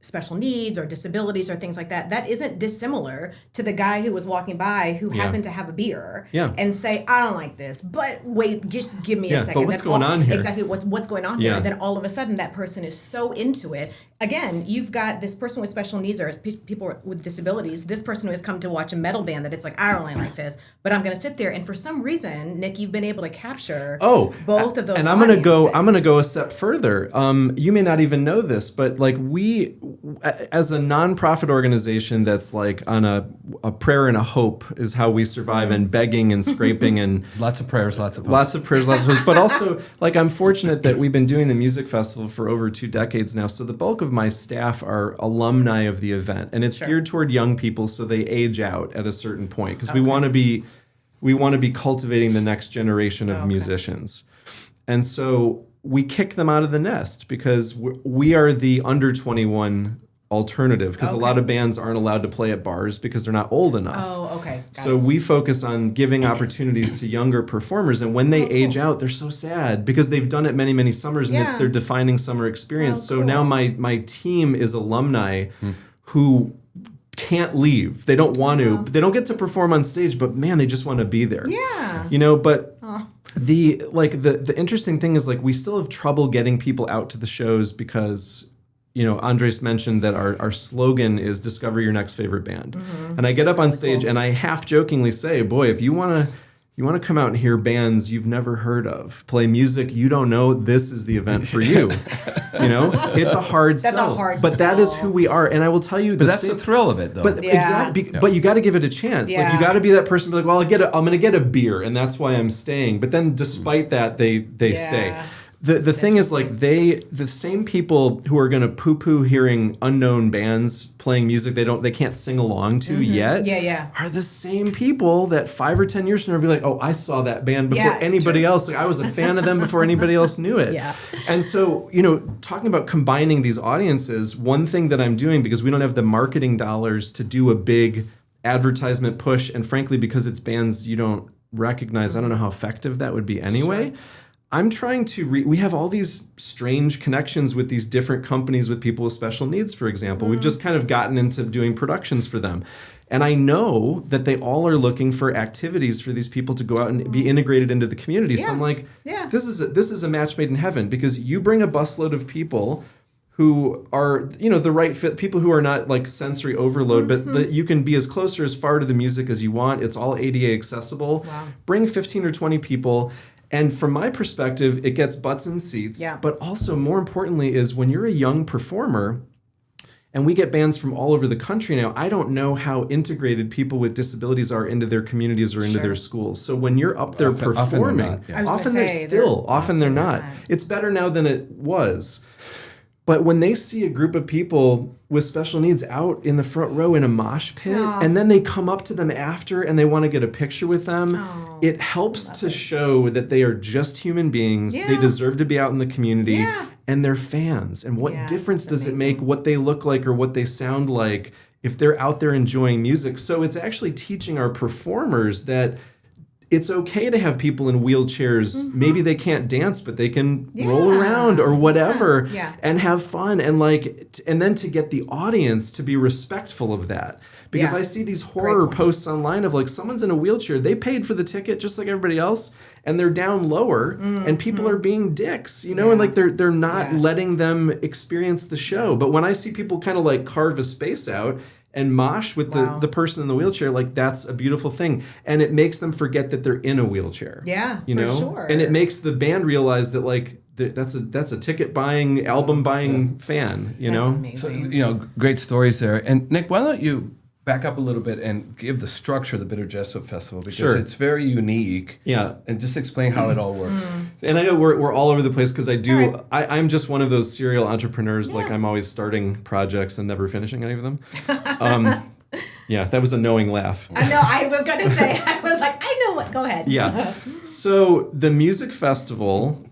Speaker 3: special needs or disabilities or things like that, that isn't dissimilar to the guy who was walking by who happened to have a beer and say, I don't like this, but wait, just give me a second.
Speaker 2: But what's going on here?
Speaker 3: Exactly, what's going on here? And then all of a sudden that person is so into it. Again, you've got this person with special needs or people with disabilities, this person who has come to watch a metal band that it's like, I don't really like this, but I'm going to sit there. And for some reason, Nick, you've been able to capture both of those
Speaker 2: and
Speaker 3: audiences.
Speaker 2: I'm going to go a step further. You may not even know this, but like we, as a nonprofit organization that's like on a prayer and a hope is how we survive, and begging and scraping and
Speaker 1: lots of prayers, lots of
Speaker 2: hopes. But also, like, I'm fortunate that we've been doing the music festival for over 2 decades now. So the bulk of my staff are alumni of the event, and it's geared toward young people, so they age out at a certain point because we want to be cultivating the next generation of musicians. And so we kick them out of the nest because we are the under 21 alternative, because a lot of bands aren't allowed to play at bars because they're not old enough.
Speaker 3: Oh, okay.
Speaker 2: So we focus on giving opportunities to younger performers, and when they age out, they're so sad because they've done it many, many summers, and it's their defining summer experience. So now my team is alumni who can't leave. They don't want to. They don't get to perform on stage, but man, they just want to be there.
Speaker 3: Yeah.
Speaker 2: But the interesting thing is, like, we still have trouble getting people out to the shows because Andrés mentioned that our slogan is discover your next favorite band. And I get up on stage and I half jokingly say, boy, if you want to come out and hear bands you've never heard of, play music you don't know, this is the event for you. It's a hard sell. But that is who we are. And I will tell you,
Speaker 1: that's the thrill of it, though.
Speaker 2: But exactly. But you got to give it a chance. Like, you got to be that person, be like, well, I'm going to get a beer, and that's why I'm staying. But then, despite that, they stay. The thing is, like, the same people who are going to poo-poo hearing unknown bands playing music they can't sing along to yet are the same people that 5 or 10 years from now will be like, oh, I saw that band before anybody else. Like, I was a fan of them before anybody else knew it.
Speaker 3: Yeah.
Speaker 2: And so, talking about combining these audiences, one thing that I'm doing, because we don't have the marketing dollars to do a big advertisement push, and frankly, because it's bands you don't recognize, I don't know how effective that would be anyway. Sure. I'm trying to we have all these strange connections with these different companies with people with special needs, for example. We've just kind of gotten into doing productions for them. And I know that they all are looking for activities for these people to go out and be integrated into the community. So I'm like, this is a match made in heaven, because you bring a busload of people who are, the right fit, people who are not like sensory overload, but that you can be as close or as far to the music as you want. It's all ADA accessible. Wow. Bring 15 or 20 people. And from my perspective, it gets butts in seats. Yeah. But also, more importantly, is when you're a young performer, and we get bands from all over the country now, I don't know how integrated people with disabilities are into their communities or into their schools. So when you're up there performing, often they're not. It's better now than it was. But when they see a group of people with special needs out in the front row in a mosh pit, and then they come up to them after and they want to get a picture with them, it helps to show that they are just human beings. Yeah. They deserve to be out in the community, and they're fans. And what difference does it make what they look like or what they sound like if they're out there enjoying music? So it's actually teaching our performers that it's okay to have people in wheelchairs. Maybe they can't dance, but they can roll around or whatever and have fun. And and then to get the audience to be respectful of that. Because I see these horror posts online of like, someone's in a wheelchair, they paid for the ticket just like everybody else, and they're down lower, and people are being dicks, and like they're not letting them experience the show. But when I see people kind of like carve a space out and mosh with the person in the wheelchair, like, that's a beautiful thing. And it makes them forget that they're in a wheelchair. Yeah, for sure. And it makes the band realize that, like, that's a ticket buying, album buying fan,
Speaker 3: That's amazing.
Speaker 1: So, great stories there. And Nick, why don't you back up a little bit and give the structure of the Bitter Jester Festival, because it's very unique. Yeah. And just explain how it all works.
Speaker 2: And I know we're all over the place, because I'm just one of those serial entrepreneurs. Like, I'm always starting projects and never finishing any of them. That was a knowing laugh.
Speaker 3: I know, I was going to say, I was like, I know what, go ahead.
Speaker 2: Yeah. So the music festival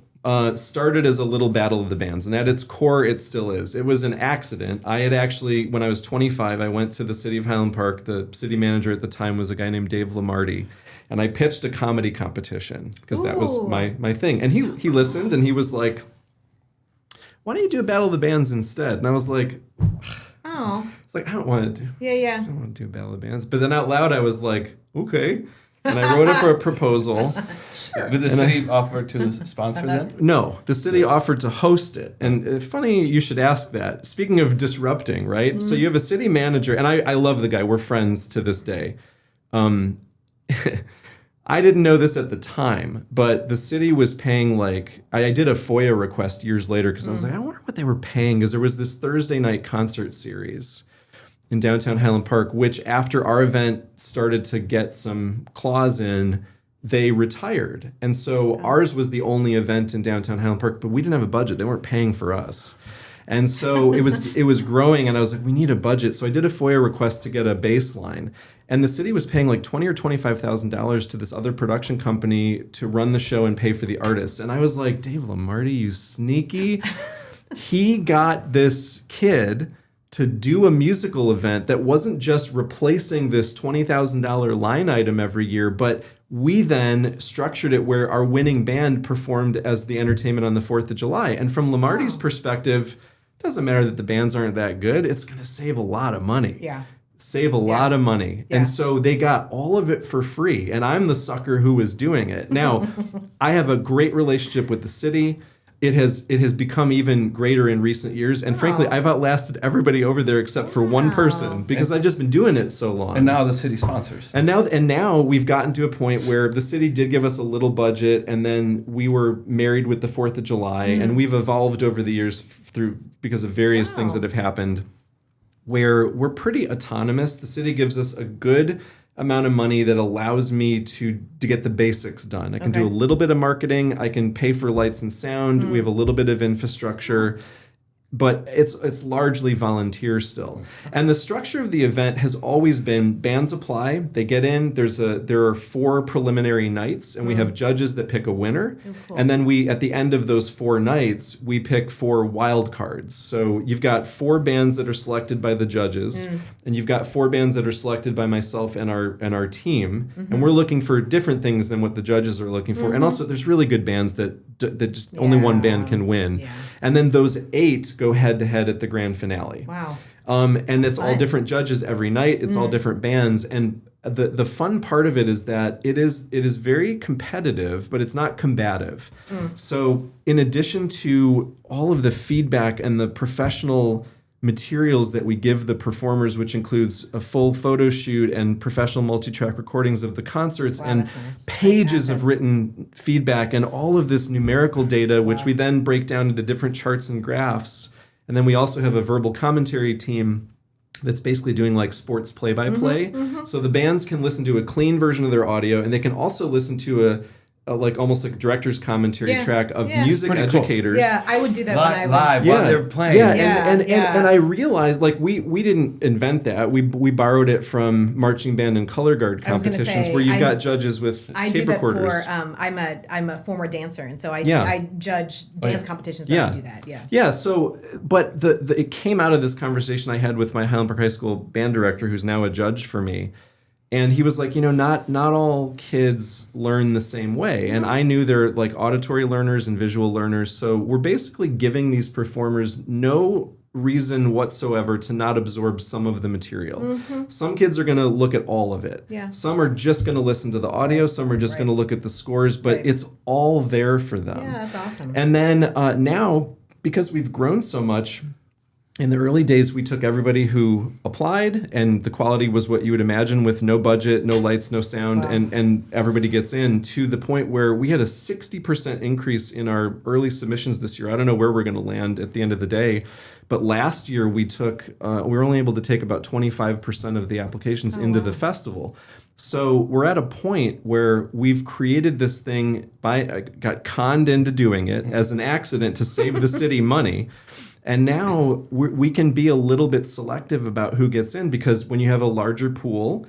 Speaker 2: started as a little battle of the bands, and at its core, it still is. It was an accident. I had actually, when I was 25, I went to the city of Highland Park. The city manager at the time was a guy named Dave Lamarty, and I pitched a comedy competition, because that was my thing. And he listened, and he was like, why don't you do a battle of the bands instead? And I was like, it's like, I don't want to do. I don't want to do a battle of the bands. But then out loud, I was like, okay. And I wrote up a proposal.
Speaker 1: Did the city offer to sponsor that?
Speaker 2: No, the city offered to host it. And funny you should ask that. Speaking of disrupting, right? So you have a city manager, and I love the guy. We're friends to this day. I didn't know this at the time, but the city was paying, like, I did a FOIA request years later, because I was like, I wonder what they were paying, because there was this Thursday night concert series in downtown Highland Park, which after our event started to get some claws in, they retired. And so ours was the only event in downtown Highland Park, but we didn't have a budget. They weren't paying for us. And so it was growing, and I was like, we need a budget. So I did a FOIA request to get a baseline. And the city was paying like $20,000 or $25,000 to this other production company to run the show and pay for the artists. And I was like, Dave Lamarty, you sneaky. He got this kid to do a musical event that wasn't just replacing this $20,000 line item every year, but we then structured it where our winning band performed as the entertainment on the 4th of July. And from Lamarty's perspective, it doesn't matter that the bands aren't that good. It's going to save a lot of money. Yeah. Save a lot of money. Yeah. And so they got all of it for free. And I'm the sucker who was doing it. Now, I have a great relationship with the city. It has become even greater in recent years. And frankly, I've outlasted everybody over there except for one person, because I've just been doing it so long.
Speaker 1: And now the city sponsors.
Speaker 2: And now we've gotten to a point where the city did give us a little budget, and then we were married with the 4th of July, and we've evolved over the years because of various things that have happened, where we're pretty autonomous. The city gives us a good amount of money that allows me to get the basics done. I can do a little bit of marketing. I can pay for lights and sound. We have a little bit of infrastructure. But it's largely volunteer still. And the structure of the event has always been bands apply, they get in, there are 4 preliminary nights, and we have judges that pick a winner. And then at the end of those 4 nights, we pick 4 wild cards. So you've got 4 bands that are selected by the judges, and you've got 4 bands that are selected by myself and our team. And we're looking for different things than what the judges are looking for. And also there's really good bands that just only one band can win. Yeah. And then those 8 go head to head at the grand finale.
Speaker 3: Wow.
Speaker 2: And it's all different judges every night. It's all different bands. And the fun part of it is that it is very competitive, but it's not combative. So in addition to all of the feedback and the professional materials that we give the performers, which includes a full photo shoot and professional multi-track recordings of the concerts and pages of written feedback and all of this numerical data, which we then break down into different charts and graphs. And then we also have a verbal commentary team that's basically doing like sports play-by-play. So the bands can listen to a clean version of their audio, and they can also listen to a like almost like director's commentary track of music educators.
Speaker 3: Cool. Yeah, I would do that when I was
Speaker 1: live while they're playing.
Speaker 2: And I realized like we didn't invent that. We borrowed it from marching band and color guard competitions where you've got judges with tape recorders.
Speaker 3: I'm a former dancer, and so I judge dance competitions. So I do that.
Speaker 2: Yeah. So, but it came out of this conversation I had with my Highland Park High School band director, who's now a judge for me. And he was like, not all kids learn the same way. And I knew they're like auditory learners and visual learners. So we're basically giving these performers no reason whatsoever to not absorb some of the material. Some kids are going to look at all of it. Some are just going to listen to the audio. Some are just going to look at the scores. But it's all there for them.
Speaker 3: Yeah, that's awesome.
Speaker 2: And then now, because we've grown so much, in the early days, we took everybody who applied, and the quality was what you would imagine with no budget, no lights, no sound, and everybody gets in, to the point where we had a 60% increase in our early submissions this year. I don't know where we're going to land at the end of the day, but last year we were only able to take about 25% of the applications into the festival. So we're at a point where we've created this thing, got conned into doing it as an accident to save the city money. And now we can be a little bit selective about who gets in, because when you have a larger pool,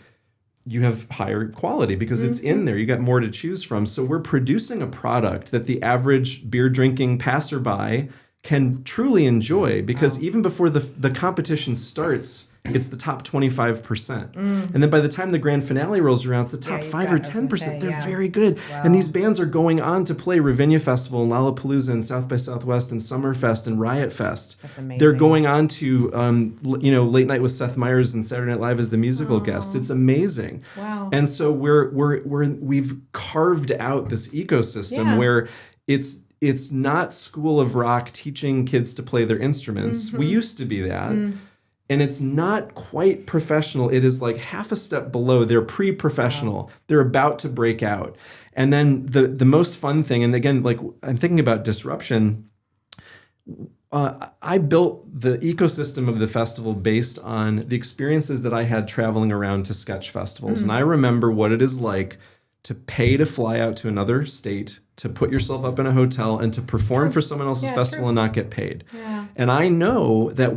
Speaker 2: you have higher quality because it's in there. You got more to choose from. So we're producing a product that the average beer drinking passerby can truly enjoy, because even before the competition starts, it's the top 25%. And then by the time the grand finale rolls around, it's the top 5 or 10%. They're very good. Wow. And these bands are going on to play Ravinia Festival and Lollapalooza and South by Southwest and Summerfest and Riot Fest.
Speaker 3: That's amazing.
Speaker 2: They're going on to Late Night with Seth Meyers and Saturday Night Live as the musical guests. It's amazing.
Speaker 3: Wow.
Speaker 2: And so we've carved out this ecosystem where it's not School of Rock teaching kids to play their instruments. We used to be that. And it's not quite professional. It is like half a step below. They're pre-professional. Wow. They're about to break out. And then the most fun thing, and again, like I'm thinking about disruption, I built the ecosystem of the festival based on the experiences that I had traveling around to sketch festivals. And I remember what it is like to pay to fly out to another state, to put yourself up in a hotel, and to perform for someone else's festival and not get paid. Yeah. And I know that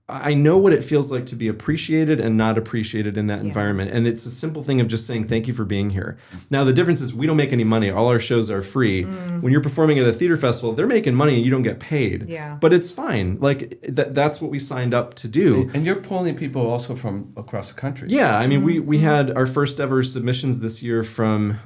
Speaker 2: I know what it feels like to be appreciated and not appreciated in that environment. And it's a simple thing of just saying, thank you for being here. Now, the difference is we don't make any money. All our shows are free. When you're performing at a theater festival, they're making money and you don't get paid. Yeah. But it's fine. Like that's what we signed up to do.
Speaker 1: And you're pulling people also from across the country.
Speaker 2: Yeah. I mean, we had our first ever submissions this year from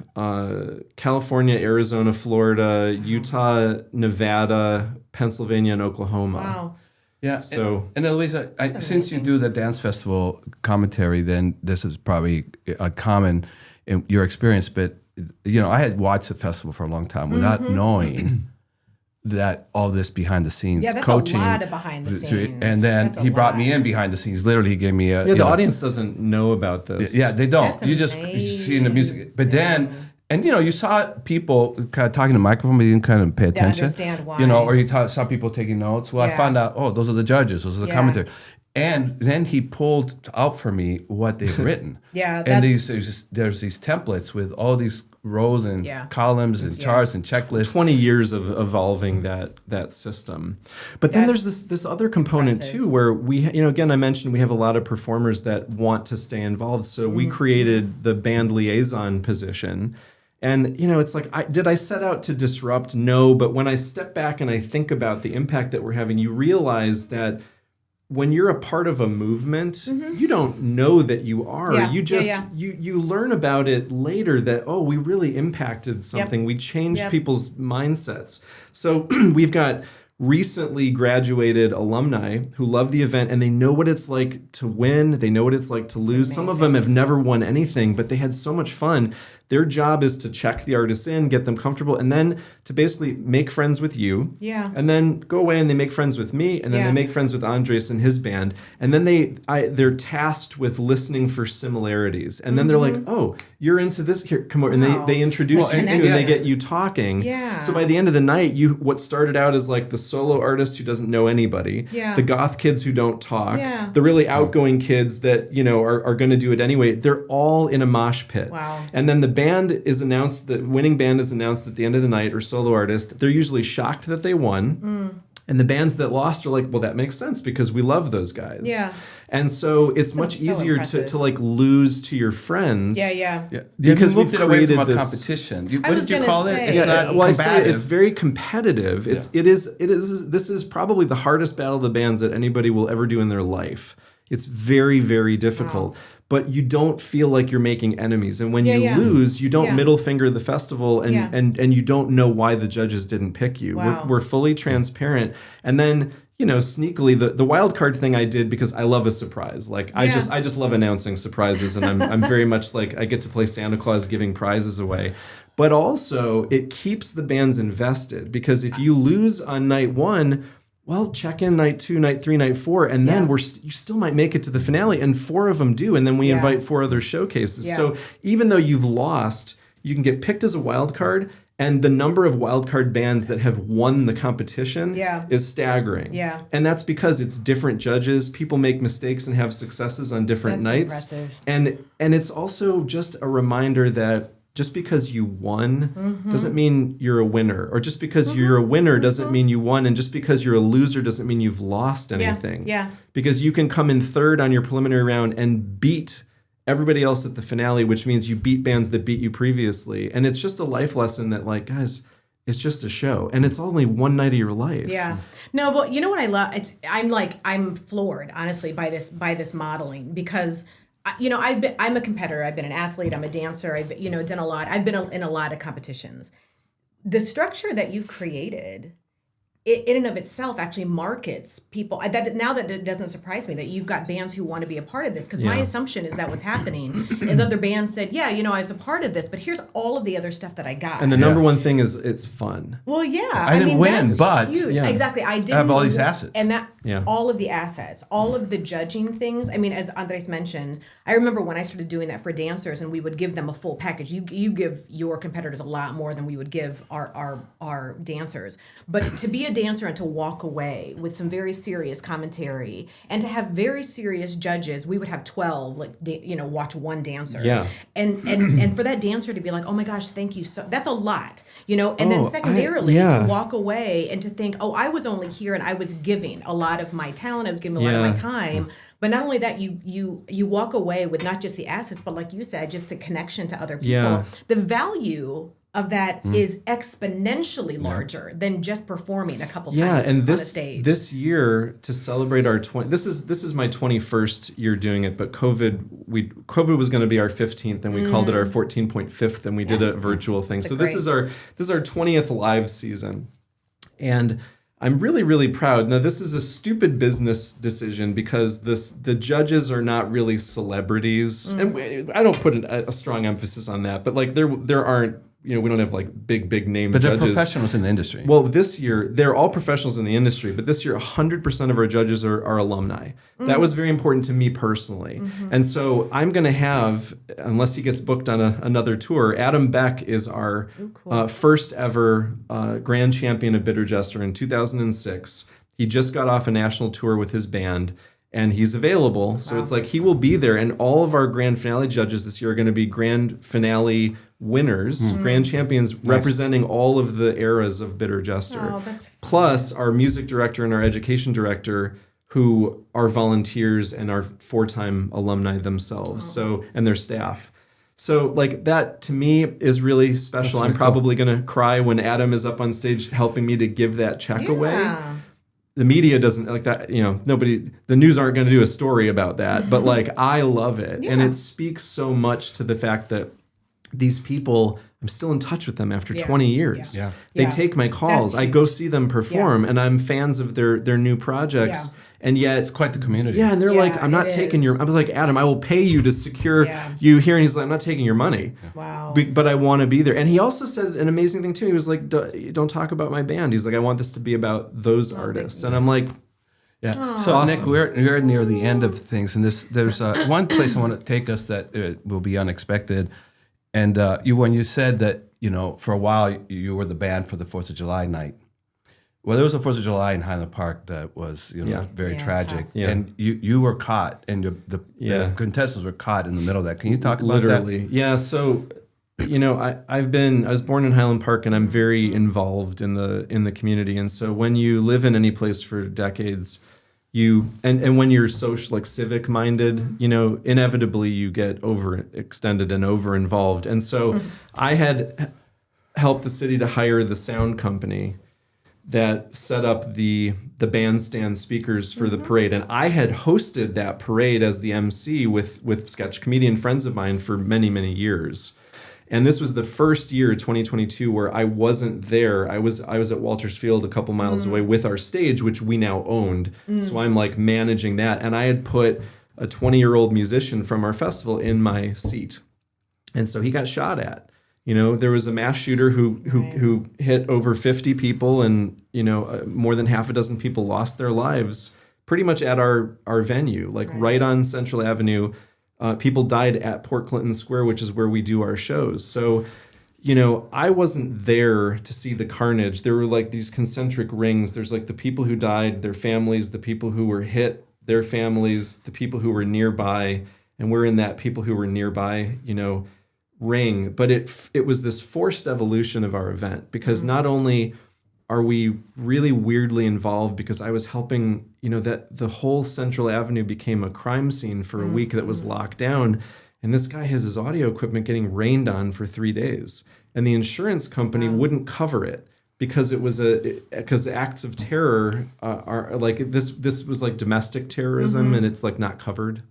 Speaker 2: California, Arizona, Florida, Utah, Nevada, Pennsylvania, and Oklahoma.
Speaker 3: Wow.
Speaker 2: Yeah. So
Speaker 1: and Eloiza, since you do the dance festival commentary, then this is probably a common in your experience. But I had watched the festival for a long time without knowing that all this behind the scenes coaching.
Speaker 3: Yeah, that's a lot of behind the scenes.
Speaker 1: And then he brought me in behind the scenes. Literally, he gave me a.
Speaker 2: Yeah, the audience doesn't know about this.
Speaker 1: Yeah, they don't.
Speaker 3: That's
Speaker 1: you see in the music, but then. And you saw people kind of talking to the microphone, but you didn't kind of pay attention.
Speaker 3: Understand why.
Speaker 1: Or you saw people taking notes. Well, I found out, those are the judges, those are the commentators. And then he pulled out for me what they've written.
Speaker 3: Yeah,
Speaker 1: and there's these templates with all these rows and columns and charts and checklists.
Speaker 2: 20 years of evolving that system. But then there's this other component too, where we, again, I mentioned we have a lot of performers that want to stay involved. So we created the band liaison position. And, it's like, did I set out to disrupt? No, but when I step back and I think about the impact that we're having, you realize that when you're a part of a movement, you don't know that you are.
Speaker 3: Yeah.
Speaker 2: You just you learn about it later that, oh, we really impacted something. We changed people's mindsets. So we've got recently graduated alumni who love the event and they know what it's like to win. They know what it's like to lose. Some of them have never won anything, but they had so much fun. Their job is to check the artists in, get them comfortable, and then to basically make friends with you.
Speaker 3: Yeah.
Speaker 2: And then go away and they make friends with me, and then they make friends with Andrés and his band. And then they're tasked with listening for similarities. And then they're like, oh, you're into this. Here, come over. And they introduce you to and they get you talking.
Speaker 3: Yeah.
Speaker 2: So by the end of the night, what started out as like the solo artist who doesn't know anybody, the goth kids who don't talk, the really outgoing kids that, are going to do it anyway, they're all in a mosh pit.
Speaker 3: Wow.
Speaker 2: And then the winning band is announced at the end of the night, or solo artist. They're usually shocked that they won. And the bands that lost are like, well, that makes sense because we love those guys.
Speaker 3: Yeah.
Speaker 2: And so it's much easier to like lose to your friends.
Speaker 3: Yeah.
Speaker 1: Because we moved it away from a competition. What did you call it? It's not
Speaker 2: well, I say
Speaker 1: combative.
Speaker 2: it's very competitive. It is. This is probably the hardest battle of the bands that anybody will ever do in their life. It's very, very difficult. Wow. But you don't feel like you're making enemies. And when you lose, you don't middle finger the festival and you don't know why the judges didn't pick you.
Speaker 3: Wow.
Speaker 2: We're fully transparent. And then, sneakily, the wild card thing I did because I love a surprise. Like I just love announcing surprises, and I'm very much like I get to play Santa Claus giving prizes away. But also it keeps the bands invested, because if you lose on night one, well, check in night 2, night 3, night 4, and then you still might make it to the finale, and 4 of them do, and then we invite 4 other showcases. Yeah. So even though you've lost, you can get picked as a wild card, and the number of wild card bands that have won the competition is staggering. Yeah. And that's because it's different judges. People make mistakes and have successes on different nights. Impressive. And it's also just a reminder that just because you won doesn't mean you're a winner. Or just because you're a winner doesn't mean you won. And just because you're a loser doesn't mean you've lost anything. Yeah. Because you can come in third on your preliminary round and beat everybody else at the finale, which means you beat bands that beat you previously. And it's just a life lesson that, like, guys, it's just a show. And it's only one night of your life. Yeah.
Speaker 3: No, but you know what I love? I'm floored, honestly, by this modeling, because I'm a competitor. I've been an athlete. I'm a dancer. I've done a lot. I've been in a lot of competitions. The structure that you've created, in and of itself, actually markets people. That it doesn't surprise me that you've got bands who want to be a part of this, because my assumption is that what's happening is other bands said, I was a part of this, but here's all of the other stuff that I got.
Speaker 2: And the number one thing is it's fun.
Speaker 3: Well, yeah.
Speaker 1: I didn't win, but
Speaker 3: exactly. I didn't
Speaker 1: have all these assets.
Speaker 3: And all of the assets, all of the judging things. I mean, as Andrés mentioned, I remember when I started doing that for dancers, and we would give them a full package. You give your competitors a lot more than we would give our dancers. But to be a dancer and to walk away with some very serious commentary and to have very serious judges, we would have 12 watch one dancer. Yeah. And for that dancer to be like, oh my gosh, thank you, so that's a lot, and then secondarily to walk away and to think, oh, I was only here and I was giving a lot of my talent, I was giving a lot of my time. But not only that, you walk away with not just the assets, but like you said, just the connection to other people. Yeah. The value of that is exponentially larger than just performing a couple times on a stage.
Speaker 2: This year, to celebrate our this is my 21st year doing it, but COVID was going to be our 15th, and we called it our 14.5th, and we did a virtual thing. So this is our 20th live season, and I'm really, really proud. Now, this is a stupid business decision because the judges are not really celebrities, and I don't put a strong emphasis on that. But like there aren't. We don't have like big name judges. But they're
Speaker 1: professionals in the industry.
Speaker 2: Well, this year, they're all professionals in the industry, but this year 100% of our judges are alumni. That was very important to me personally. And so I'm going to have, unless he gets booked on another tour, Adam Beck is our first ever grand champion of Bitter Jester in 2006. He just got off a national tour with his band. and he's available. So it's like he will be there. And all of our grand finale judges this year are going to be grand finale winners, grand champions, representing all of the eras of Bitter Jester.
Speaker 3: Oh, that's fun.
Speaker 2: Plus our music director and our education director, who are volunteers and are 4-time alumni themselves. So, and their staff. So like that to me is really special. I'm probably going to cry when Adam is up on stage helping me to give that check away. The media doesn't like that, the news aren't going to do a story about that, but like I love it. And it speaks so much to the fact that these people, I'm still in touch with them after 20 years. They take my calls. I go see them perform and I'm fans of their new projects. And yet
Speaker 1: It's quite the community.
Speaker 2: yeah, and they're like, I'm not taking your. I was like, Adam, I will pay you to secure you here. And he's like, I'm not taking your money.
Speaker 3: Wow.
Speaker 2: But I want to be there. And he also said an amazing thing too. He was like, don't talk about my band. He's like, I want this to be about those artists. And I'm like,
Speaker 1: Yeah. So Nick, we're near the end of things, and there's one place I want to take us that will be unexpected. And when you said that, for a while you were the band for the 4th of July night. Well, there was a 4th of July in Highland Park that was, very tragic.
Speaker 2: Yeah.
Speaker 1: And you were caught, and the contestants were caught in the middle of that. Can you talk about
Speaker 2: literally? Yeah. So, I was born in Highland Park, and I'm very involved in the community. And so when you live in any place for decades, and when you're social, like civic minded, inevitably you get overextended and over involved. And so I had helped the city to hire the sound company that set up the bandstand speakers for the parade. And I had hosted that parade as the MC with sketch comedian friends of mine for many, many years. And this was the first year, 2022, where I wasn't there. I was at Walters Field a couple miles away with our stage, which we now owned. So I'm like managing that. And I had put a 20-year-old musician from our festival in my seat. And so he got shot at. There was a mass shooter who hit over 50 people, and more than half a dozen people lost their lives pretty much at our venue, like right on Central Avenue. People died at Port Clinton Square, which is where we do our shows. So, I wasn't there to see the carnage. There were like these concentric rings. There's like the people who died, their families, the people who were hit, their families, the people who were nearby, and we're in that people who were nearby, ring. But it was this forced evolution of our event, because not only are we really weirdly involved, because I was helping, that the whole Central Avenue became a crime scene for a week that was locked down. And this guy has his audio equipment getting rained on for 3 days. And the insurance company wouldn't cover it because because acts of terror are like, this was like domestic terrorism, and it's like not covered.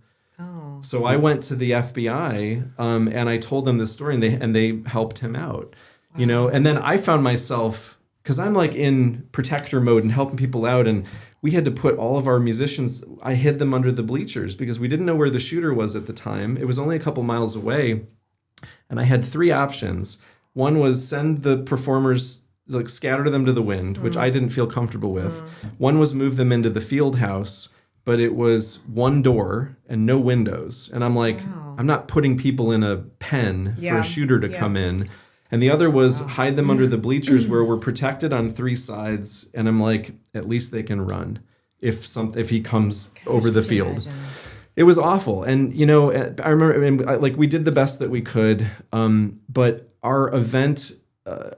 Speaker 2: So I went to the FBI and I told them this story, and they helped him out, and then I found myself, because I'm like in protector mode and helping people out, and we had to put all of our musicians, I hid them under the bleachers because we didn't know where the shooter was at the time. It was only a couple miles away, and I had 3 options. One was send the performers, like scatter them to the wind, which I didn't feel comfortable with. One was move them into the field house, but it was one door and no windows. And I'm like, I'm not putting people in a pen for a shooter to come in. And the other was hide them under the bleachers where we're protected on 3 sides. And I'm like, at least they can run if he comes over the field. Imagine. It was awful. And, I remember, like, we did the best that we could. But our event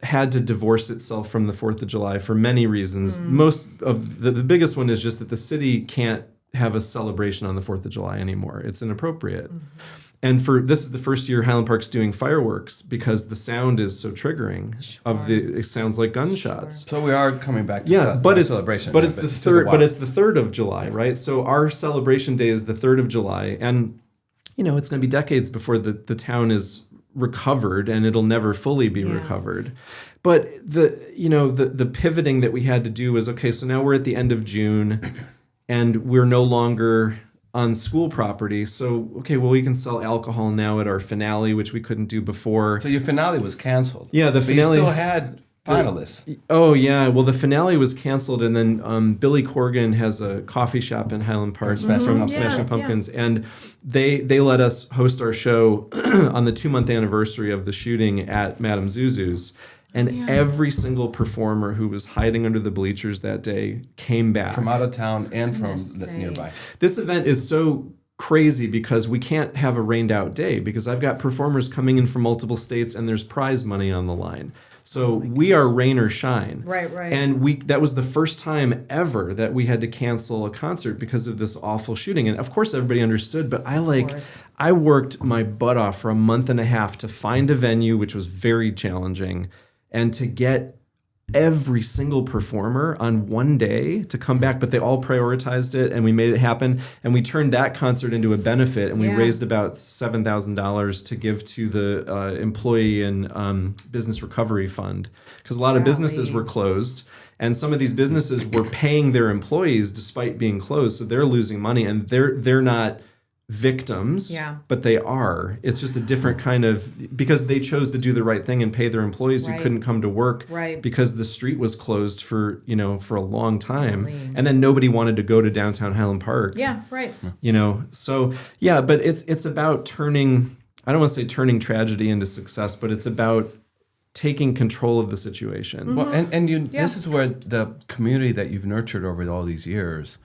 Speaker 2: had to divorce itself from the 4th of July for many reasons. Most of the biggest one is just that the city can't have a celebration on the 4th of July anymore. It's inappropriate. And this is the first year Highland Park's doing fireworks because the sound is so triggering. It sounds like gunshots.
Speaker 1: So we are coming back to celebration.
Speaker 2: But it's the 3rd of July, right? So our celebration day is the 3rd of July, and it's going to be decades before the town is recovered, and it'll never fully be recovered. But the pivoting that we had to do was, okay, so now we're at the end of June and we're no longer on school property. So, okay, well, we can sell alcohol now at our finale, which we couldn't do before.
Speaker 1: So your finale was canceled.
Speaker 2: Yeah, the finale.
Speaker 1: But you still had finalists.
Speaker 2: Oh, yeah. Well, the finale was canceled, and then Billy Corgan has a coffee shop in Highland Park from Smashing Pumpkins, and they let us host our show on the 2-month anniversary of the shooting at Madame Zuzu's. And every single performer who was hiding under the bleachers that day came back.
Speaker 1: From out of town and from
Speaker 3: sake.
Speaker 1: nearby.
Speaker 2: This event is so crazy because we can't have a rained out day because I've got performers coming in from multiple states and there's prize money on the line. So we are rain or shine.
Speaker 3: Right.
Speaker 2: And that was the first time ever that we had to cancel a concert because of this awful shooting. And of course everybody understood, but I worked my butt off for a month and a half to find a venue, which was very challenging, and to get every single performer on one day to come back, but they all prioritized it and we made it happen. And we turned that concert into a benefit and we raised about $7,000 to give to the Employee and Business Recovery Fund. Because a lot of businesses were closed and some of these businesses were paying their employees despite being closed. So they're losing money and they're not victims, but they are. It's just a different kind of, because they chose to do the right thing and pay their employees who couldn't come to work because the street was closed for a long time. And then nobody wanted to go to downtown Highland Park. So but it's about turning, I don't want to say turning tragedy into success, but it's about taking control of the situation.
Speaker 1: Well, and this is where the community that you've nurtured over all these years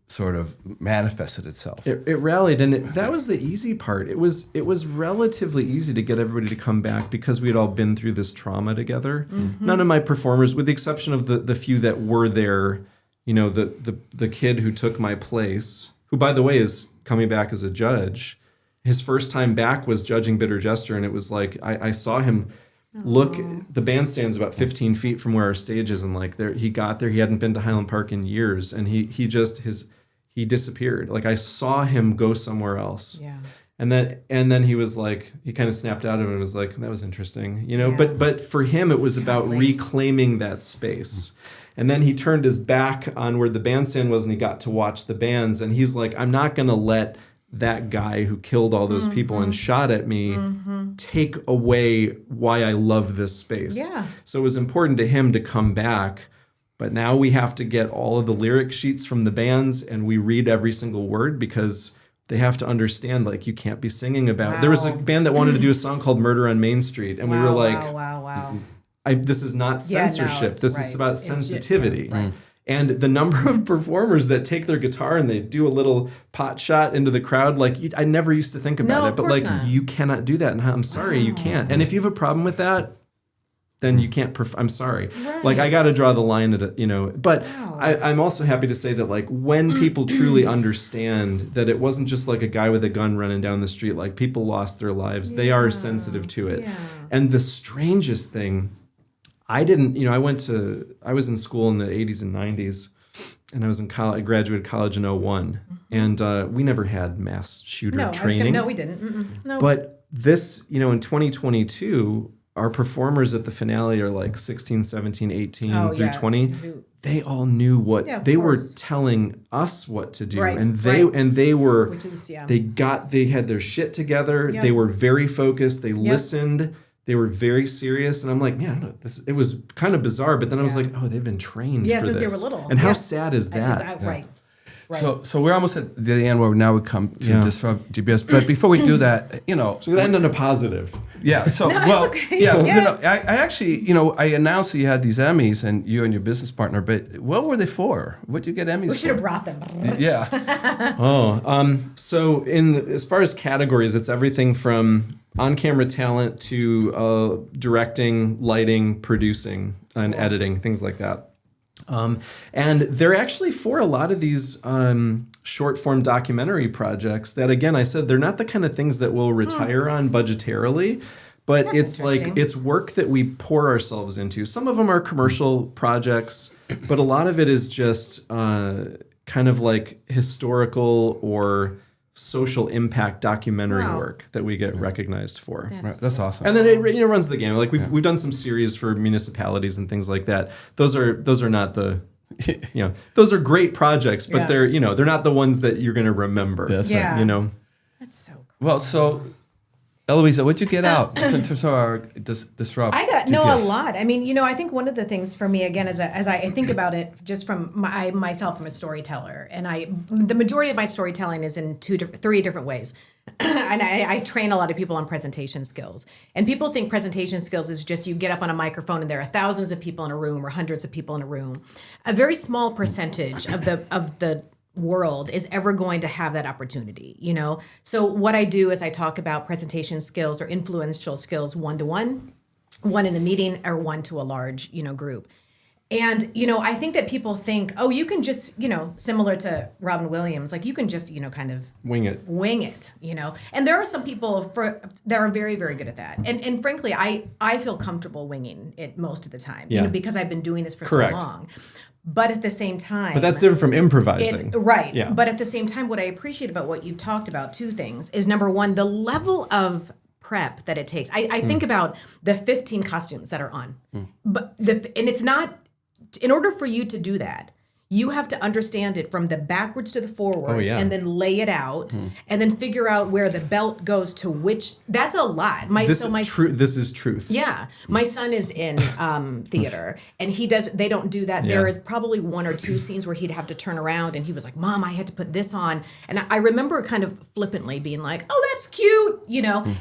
Speaker 1: sort of manifested itself.
Speaker 2: It rallied, and that was the easy part. It was relatively easy to get everybody to come back because we had all been through this trauma together. None of my performers, with the exception of the few that were there, the kid who took my place, who by the way is coming back as a judge. His first time back was judging Bitter Jester, and it was like I saw him look. The bandstand's about 15 feet from where our stage is, and he got there. He hadn't been to Highland Park in years, and he disappeared. Like I saw him go somewhere else. And then he was like, he kind of snapped out of it and was like, that was interesting, but for him, it was about reclaiming that space. And then he turned his back on where the bandstand was and he got to watch the bands. And he's like, I'm not going to let that guy who killed all those people and shot at me take away why I love this space. So it was important to him to come back. But now we have to get all of the lyric sheets from the bands and we read every single word because they have to understand, you can't be singing about... There was a band that wanted to do a song called Murder on Main Street. And we were like, this is not censorship. This is about sensitivity. And the number of performers that take their guitar and they do a little pot shot into the crowd, I never used to think about it. But you cannot do that. And I'm sorry, you can't. And if you have a problem with that, then you can't I'm sorry. I got to draw the line at it, but I'm also happy to say that when people truly understand that it wasn't just a guy with a gun running down the street, people lost their lives, they are sensitive to it. And the strangest thing, I was in school in the 80s and 90s and I was in college. I graduated college in 01 and we never had mass shooter training.
Speaker 3: No, we didn't. No.
Speaker 2: But this, in 2022, our performers at the finale are 16, 17, 18 through 20. They all knew what they were telling us what to do. And they were, they had their shit together. They were very focused. They listened. They were very serious. And I'm like, man, it was kind of bizarre. But then I was like, oh, they've been trained for
Speaker 3: since
Speaker 2: this.
Speaker 3: they were little.
Speaker 2: And how sad is that?
Speaker 3: Right.
Speaker 1: So we're almost at the end where now we come to Disrupt GPS. But before we do that,
Speaker 2: So we end on a positive.
Speaker 1: Yeah. So,
Speaker 3: okay.
Speaker 1: I actually, I announced that you had these Emmys and you and your business partner, but what were they for? What did you get Emmys for?
Speaker 3: We should have brought them.
Speaker 1: Yeah.
Speaker 2: So as far as categories, it's everything from on-camera talent to directing, lighting, producing, and editing, things like that. And they're actually for a lot of these short form documentary projects that, again, I said, they're not the kind of things that we'll retire on budgetarily, but it's it's work that we pour ourselves into. Some of them are commercial projects, but a lot of it is just kind of historical or social impact documentary work that we get recognized for.
Speaker 1: That's awesome.
Speaker 2: And then it runs the gamut. We've done some series for municipalities and things like that. Those are not the those are great projects, but they're they're not the ones that you're going to remember.
Speaker 1: That's right.
Speaker 3: That's so cool.
Speaker 1: Well, so Eloiza, what'd you get out to sort of disrupt?
Speaker 3: I got
Speaker 1: GPS?
Speaker 3: a lot. I mean, I think one of the things for me, again, as I think about it, just from myself, I'm a storyteller, and the majority of my storytelling is in three different ways. And I train a lot of people on presentation skills. And people think presentation skills is just you get up on a microphone and there are thousands of people in a room or hundreds of people in a room. A very small percentage of the world is ever going to have that opportunity, So what I do is I talk about presentation skills or influential skills one-to-one, one in a meeting, or one to a large, group. And, I think that people think, oh, you can just, similar to Robin Williams, like you can just, kind of
Speaker 2: Wing it.
Speaker 3: And there are some people that are very, very good at that. And frankly, I feel comfortable winging it most of the time, because I've been doing this for
Speaker 2: Correct.
Speaker 3: so long. But at the same time,
Speaker 2: But that's different from improvising.
Speaker 3: Right.
Speaker 2: Yeah.
Speaker 3: But at the same time, what I appreciate about what you've talked about, two things, is number one, the level of prep that it takes. I think about the 15 costumes that are on. But and it's not, in order for you to do that, you have to understand it from the backwards to the forwards and then lay it out and then figure out where the belt goes to which. That's a lot.
Speaker 2: This is truth.
Speaker 3: Yeah. My son is in theater and they don't do that.
Speaker 2: Yeah.
Speaker 3: There is probably one or two scenes where he'd have to turn around and he was like, Mom, I had to put this on. And I remember kind of flippantly being like, oh, that's cute.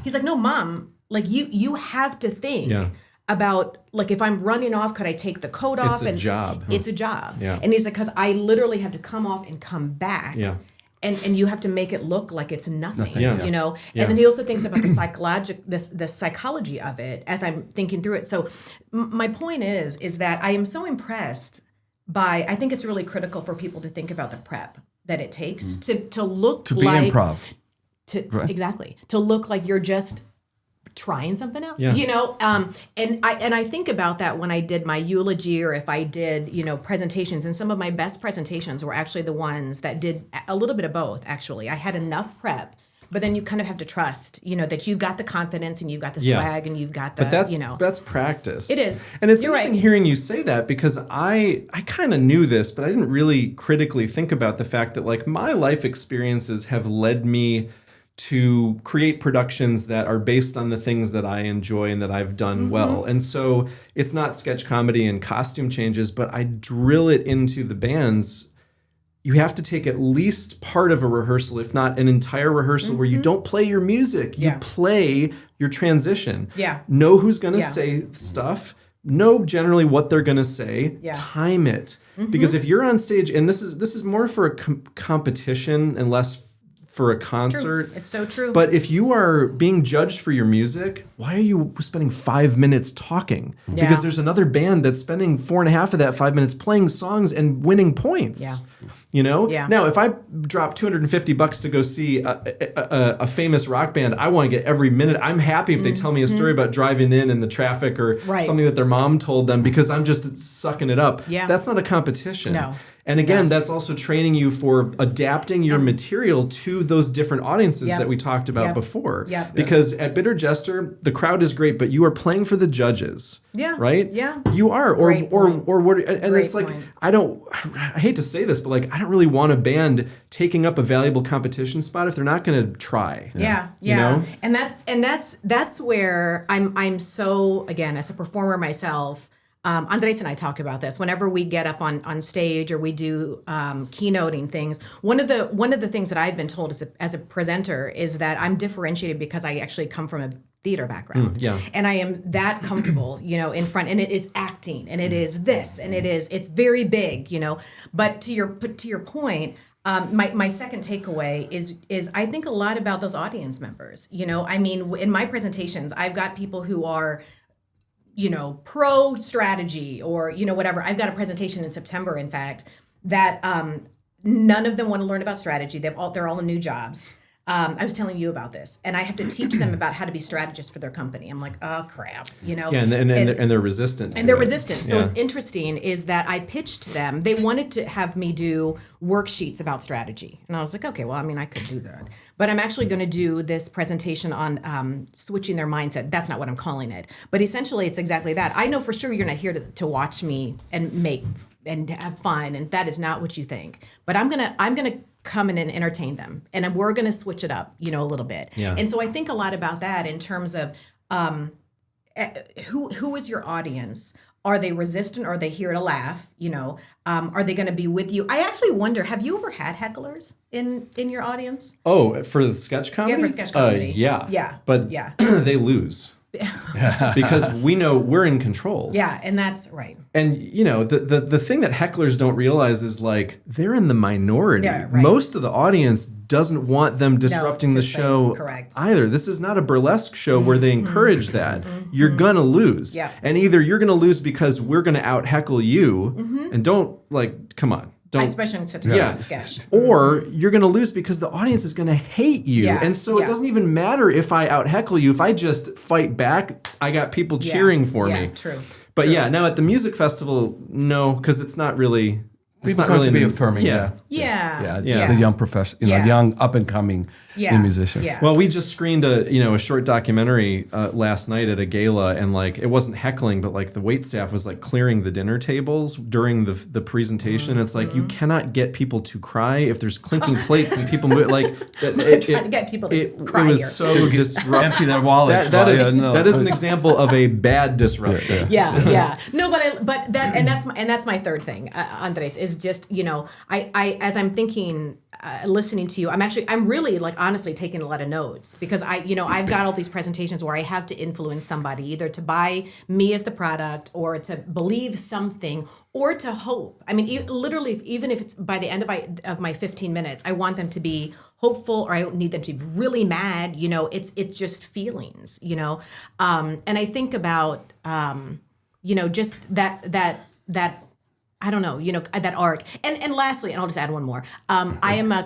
Speaker 3: He's like, no, Mom, like you have to think.
Speaker 2: Yeah.
Speaker 3: About like if I'm running off, could I take the coat off?
Speaker 2: It's a job.
Speaker 3: It's a job.
Speaker 2: Yeah.
Speaker 3: And he's like, because I literally have to come off and come back.
Speaker 2: Yeah.
Speaker 3: And you have to make it look like it's nothing.
Speaker 2: Yeah.
Speaker 3: And
Speaker 2: Yeah.
Speaker 3: then he also thinks about the psychology of it as I'm thinking through it. So my point is that I am so impressed by. I think it's really critical for people to think about the prep that it takes to look
Speaker 1: To be
Speaker 3: like
Speaker 1: improv.
Speaker 3: Right. Exactly. To look like you're just trying something out,
Speaker 2: Yeah.
Speaker 3: and I think about that when I did my eulogy or if I did, presentations, and some of my best presentations were actually the ones that did a little bit of both. Actually, I had enough prep, but then you kind of have to trust, that you've got the confidence and you've got the swag and you've got the,
Speaker 2: But that's practice.
Speaker 3: It is.
Speaker 2: And it's
Speaker 3: You're
Speaker 2: interesting
Speaker 3: right.
Speaker 2: hearing you say that because I kind of knew this, but I didn't really critically think about the fact that like my life experiences have led me to create productions that are based on the things that I enjoy and that I've done well. And so it's not sketch comedy and costume changes, but I drill it into the bands. You have to take at least part of a rehearsal, if not an entire rehearsal, where you don't play your music. You play your transition.
Speaker 3: Yeah.
Speaker 2: Know who's going to say stuff. Know generally what they're going to say.
Speaker 3: Yeah.
Speaker 2: Time it. Because if you're on stage, and this is more for a competition and less for a concert.
Speaker 3: True. It's so true.
Speaker 2: But if you are being judged for your music, why are you spending 5 minutes talking?
Speaker 3: Yeah.
Speaker 2: Because there's another band that's spending 4.5 of that 5 minutes playing songs and winning points.
Speaker 3: Yeah.
Speaker 2: Yeah. Now, if I drop $250 to go see a famous rock band, I want to get every minute. I'm happy if they tell me a story about driving in the traffic or something that their mom told them because I'm just sucking it up.
Speaker 3: Yeah.
Speaker 2: That's not a competition.
Speaker 3: No.
Speaker 2: And again, that's also training you for adapting your material to those different audiences that we talked about before.
Speaker 3: Yep.
Speaker 2: Because at Bitter Jester, the crowd is great, but you are playing for the judges.
Speaker 3: Yeah.
Speaker 2: Right?
Speaker 3: Yeah.
Speaker 2: You are.
Speaker 3: Great point.
Speaker 2: Or what, and
Speaker 3: Great
Speaker 2: it's like,
Speaker 3: point.
Speaker 2: I hate to say this, but like, I don't really want a band taking up a valuable competition spot if they're not going to try.
Speaker 3: Yeah.
Speaker 2: You know?
Speaker 3: And that's where I'm so, again, as a performer myself, Andrés and I talk about this whenever we get up on stage or we do keynoting things. One of the things that I've been told as a presenter is that I'm differentiated because I actually come from a theater background. And I am that comfortable, in front, and it is acting and it is this and it's very big, But to your point, my second takeaway is I think a lot about those audience members. I mean, in my presentations, I've got people who are pro strategy or, whatever. I've got a presentation in September, in fact, that none of them want to learn about strategy. They're all in new jobs. I was telling you about this, and I have to teach them about how to be strategists for their company. I'm like, oh crap,
Speaker 2: Yeah, and they're resistant.
Speaker 3: And they're resistant. So what's interesting is that I pitched them. They wanted to have me do worksheets about strategy, and I was like, okay, well, I mean, I could do that, but I'm actually going to do this presentation on switching their mindset. That's not what I'm calling it, but essentially, it's exactly that. I know for sure you're not here to watch me and make and have fun, and that is not what you think. But I'm gonna come in and entertain them. And we're going to switch it up, a little bit.
Speaker 2: Yeah.
Speaker 3: And so I think a lot about that in terms of who is your audience? Are they resistant? Or are they here to laugh? Are they going to be with you? I actually wonder, have you ever had hecklers in your audience?
Speaker 2: Oh, for the sketch comedy?
Speaker 3: Yeah, for sketch comedy.
Speaker 2: Yeah.
Speaker 3: Yeah.
Speaker 2: But
Speaker 3: Yeah.
Speaker 2: they lose. Because we know we're in control.
Speaker 3: Yeah, and that's right.
Speaker 2: And the thing that hecklers don't realize is like they're in the minority.
Speaker 3: Yeah, right.
Speaker 2: Most of the audience doesn't want them disrupting the show
Speaker 3: correct.
Speaker 2: either. This is not a burlesque show where they encourage that. You're gonna lose.
Speaker 3: Yeah.
Speaker 2: And either you're gonna lose because we're gonna out heckle you, and don't come on. Don't,
Speaker 3: Especially in such a
Speaker 2: yes.
Speaker 3: sketch.
Speaker 2: Or you're going to lose because the audience is going to hate you.
Speaker 3: Yeah,
Speaker 2: And so it
Speaker 3: yeah.
Speaker 2: doesn't even matter if I out heckle you. If I just fight back, I got people cheering for me.
Speaker 3: True.
Speaker 2: But
Speaker 3: true.
Speaker 2: yeah, now at the music festival, no, because it's not really. It's
Speaker 1: People
Speaker 2: not
Speaker 1: come
Speaker 2: really
Speaker 1: to be
Speaker 2: an-
Speaker 1: affirming.
Speaker 2: Yeah.
Speaker 3: Yeah.
Speaker 1: The young professional,
Speaker 3: Yeah.
Speaker 1: the young up and coming musicians.
Speaker 3: Yeah.
Speaker 2: Well, we just screened a short documentary last night at a gala, and it wasn't heckling, but the wait staff was clearing the dinner tables during the presentation. It's you cannot get people to cry if there's clinking plates and people move
Speaker 3: Trying to get people to cry
Speaker 2: It was
Speaker 3: here.
Speaker 2: so disruptive.
Speaker 1: Empty their wallets.
Speaker 2: That is,
Speaker 1: no.
Speaker 2: that is an example of a bad disruption.
Speaker 3: Yeah. No, but that's my third thing, Andres, is just I as I'm thinking, listening to you, I'm really honestly taking a lot of notes because I've got all these presentations where I have to influence somebody either to buy me as the product or to believe something or to hope. I mean, literally, even if it's by the end of my 15 minutes, I want them to be hopeful or I need them to be really mad. It's just feelings. And I think about just that. I don't know, that arc. And lastly, and I'll just add one more. I'm a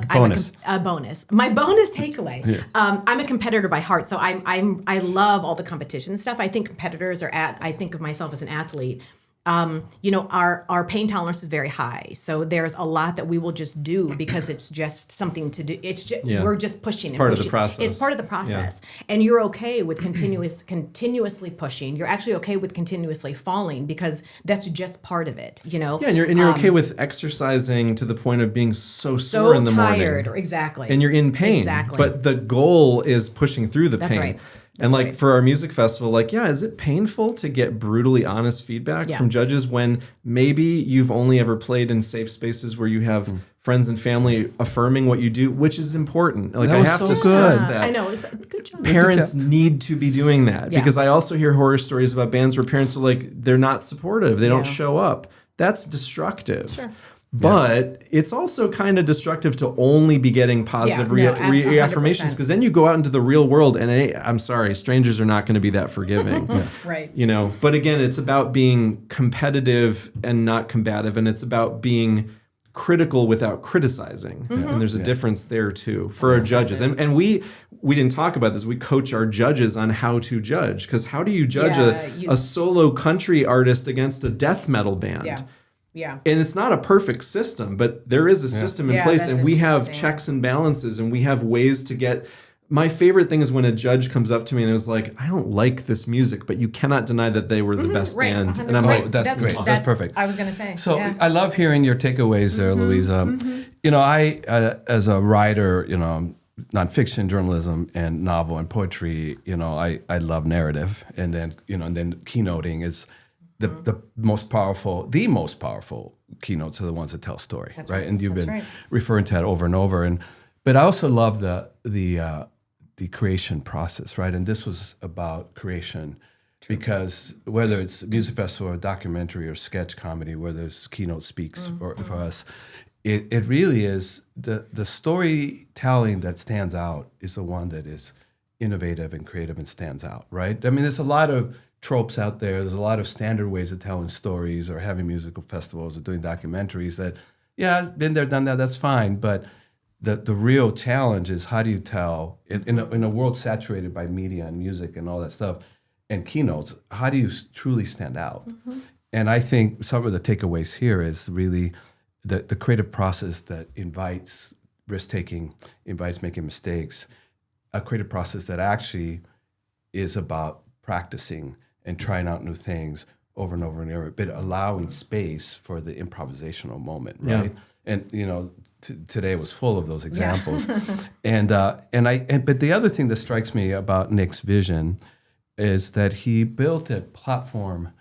Speaker 3: bonus. My bonus takeaway. Yeah. I'm a competitor by heart, so I love all the competition stuff. I think competitors I think of myself as an athlete. Our pain tolerance is very high. So there's a lot that we will just do because it's just something to do. It's just, we're just pushing. It's
Speaker 2: part
Speaker 3: pushing.
Speaker 2: of the process.
Speaker 3: It's part of the process. Yeah. And you're okay with continuously pushing. You're actually okay with continuously falling because that's just part of it, Yeah,
Speaker 2: and you're okay with exercising to the point of being so sore in the
Speaker 3: tired,
Speaker 2: morning.
Speaker 3: Exactly.
Speaker 2: And you're in pain.
Speaker 3: Exactly.
Speaker 2: But the goal is pushing through the
Speaker 3: That's
Speaker 2: pain.
Speaker 3: Right.
Speaker 2: And for our music festival, is it painful to get brutally honest feedback from judges when maybe you've only ever played in safe spaces where you have friends and family affirming what you do, which is important. I have to stress that.
Speaker 3: I know. It's a good job.
Speaker 2: Parents need to be doing that because I also hear horror stories about bands where parents are they're not supportive. They don't show up. That's destructive. Sure. But it's also kind of destructive to only be getting positive reaffirmations because then you go out into the real world and I'm sorry, strangers are not going to be that forgiving.
Speaker 3: Right.
Speaker 2: But again, it's about being competitive and not combative, and it's about being critical without criticizing. And there's a difference there too for our judges. And we didn't talk about this. We coach our judges on how to judge because how do you judge a solo country artist against a death metal band?
Speaker 3: Yeah.
Speaker 2: And it's not a perfect system, but there is a system in place, and we have checks and balances, and we have ways to get. My favorite thing is when a judge comes up to me and is I don't like this music, but you cannot deny that they were the best band. And I'm
Speaker 1: that's great. That's perfect.
Speaker 3: I was going to say.
Speaker 1: So I love hearing your takeaways there, Eloiza. I, as a writer, nonfiction journalism and novel and poetry, I love narrative, and then keynoting is the most powerful keynotes are the ones that tell story, right? And you've been referring to that over and over. But I also love the creation process, right? And this was about creation because whether it's a music festival or documentary or sketch comedy, where there's keynote speaks for us, it really is the storytelling that stands out is the one that is innovative and creative and stands out, right? I mean, there's a lot of tropes out there. There's a lot of standard ways of telling stories or having musical festivals or doing documentaries that, been there, done that, that's fine. But the real challenge is how do you tell, in a world saturated by media and music and all that stuff and keynotes, how do you truly stand out? And I think some of the takeaways here is really the creative process that invites risk-taking, invites making mistakes, a creative process that actually is about practicing and trying out new things over and over and over, but allowing space for the improvisational moment, right? And today was full of those examples. But the other thing that strikes me about Nick's vision is that he built a platform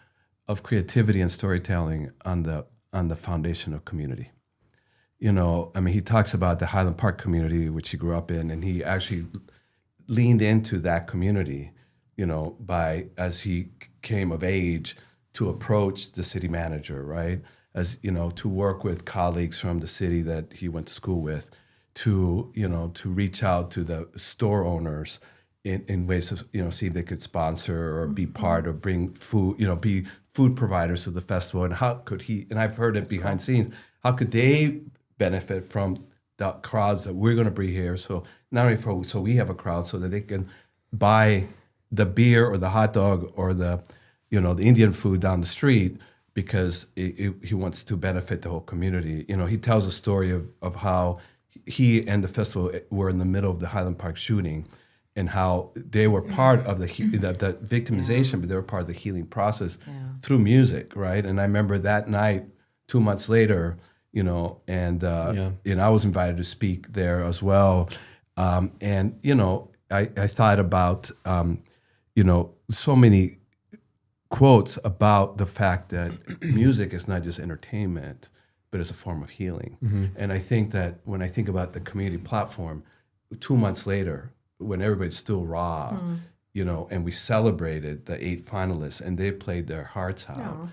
Speaker 1: of creativity and storytelling on the foundation of community. He talks about the Highland Park community, which he grew up in, and he actually leaned into that community, as he came of age, to approach the city manager, right? To work with colleagues from the city that he went to school with, to reach out to the store owners in ways of, see if they could sponsor or be part or bring food, be food providers to the festival. And how could he, and I've heard it behind scenes, how could they benefit from the crowds that we're going to bring here? So not only so we have a crowd so that they can buy the beer or the hot dog or the Indian food down the street, because he wants to benefit the whole community. He tells a story of how he and the festival were in the middle of the Highland Park shooting, and how they were part of the victimization, but they were part of the healing process through music, right? And I remember that night, 2 months later, and I was invited to speak there as well. I thought about, so many quotes about the fact that music is not just entertainment, but it's a form of healing. Mm-hmm. And I think that when I think about the community platform, 2 months later, when everybody's still raw, and we celebrated the 8 finalists and they played their hearts out.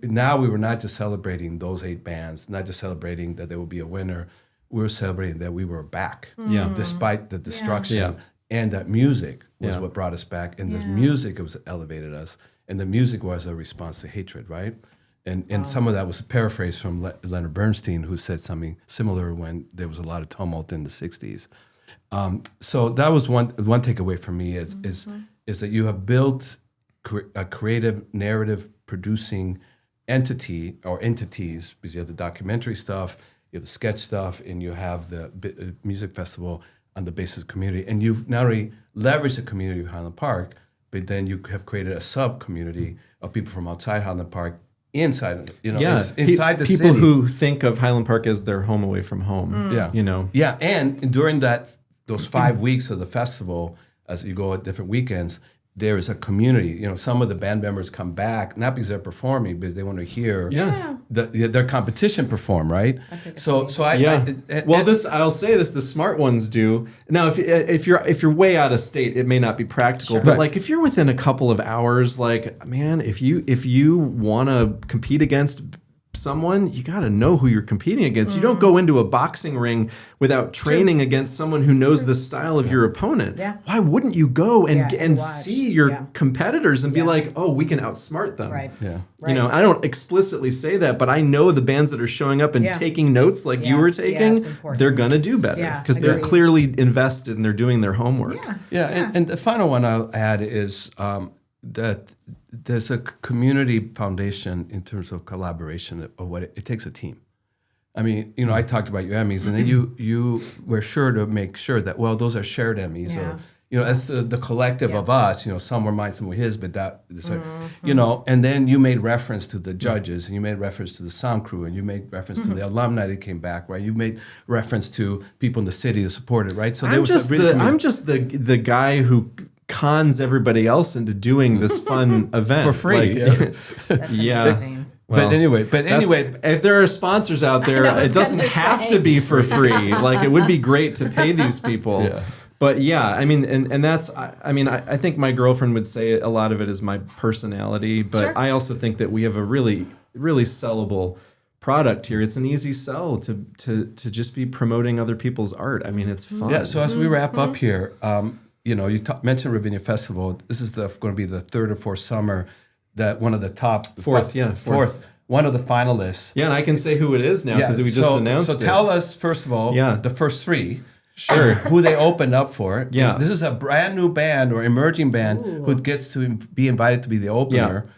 Speaker 1: Now we were not just celebrating those 8 bands, not just celebrating that there would be a winner. We were celebrating that we were back, despite the destruction, and that music was what brought us back, and the music was elevated us, and the music was a response to hatred, right? And some of that was a paraphrase from Leonard Bernstein, who said something similar when there was a lot of tumult in the 60s. So that was one takeaway for me is that you have built a creative narrative producing entity or entities, because you have the documentary stuff, you have the sketch stuff, and you have the music festival on the basis of community. And you've not only leveraged the community of Highland Park, but then you have created a sub-community of people from outside Highland Park, inside the
Speaker 2: people
Speaker 1: city.
Speaker 2: who think of Highland Park as their home away from home.
Speaker 1: Yeah, and during those 5 weeks of the festival, as you go at different weekends, there is a community. Some of the band members come back not because they're performing, because they want to hear their competition perform, right?
Speaker 2: I'll say this: the smart ones do. Now, if you're way out of state, it may not be practical. Sure. But like if you're within a couple of hours, like man, if you want to compete against someone, you got to know who you're competing against. You don't go into a boxing ring without training against someone who knows the style of your opponent. Yeah. Why wouldn't you go and see your competitors and be like, oh, we can outsmart them?
Speaker 3: Right.
Speaker 1: Yeah.
Speaker 3: Right.
Speaker 2: I don't explicitly say that, but I know the bands that are showing up and taking notes like you were taking, they're going to do better because they're clearly invested and they're doing their homework.
Speaker 1: And the final one I'll add is that there's a community foundation in terms of collaboration of what it takes a team. I mean, I talked about your Emmys, and then you were sure to make sure that, well, those are shared Emmys, or as the collective of us. Some were mine, some were his, but that, and then you made reference to the judges, and you made reference to the sound crew, and you made reference to the alumni that came back, right? You made reference to people in the city that supported, right? So
Speaker 2: I'm just the guy who cons everybody else into doing this fun event
Speaker 1: for free.
Speaker 3: That's amazing.
Speaker 2: Well,
Speaker 1: but anyway,
Speaker 2: if there are sponsors out there, it doesn't have to be for free. Like it would be great to pay these people. But I mean, and that's, I think my girlfriend would say a lot of it is my personality, but I also think that we have a really, really sellable product here. It's an easy sell to just be promoting other people's art. I mean, it's fun.
Speaker 1: Yeah. So as we wrap up here, you mentioned Ravinia Festival. This is going to be the 3rd or 4th summer that one of the top fourth, one of the finalists.
Speaker 2: Yeah, and I can say who it is now because we just announced it.
Speaker 1: So tell us first of all, the first 3. Sure. Who they opened up for.
Speaker 2: Yeah.
Speaker 1: This is a brand new band or emerging band who gets to be invited to be the opener.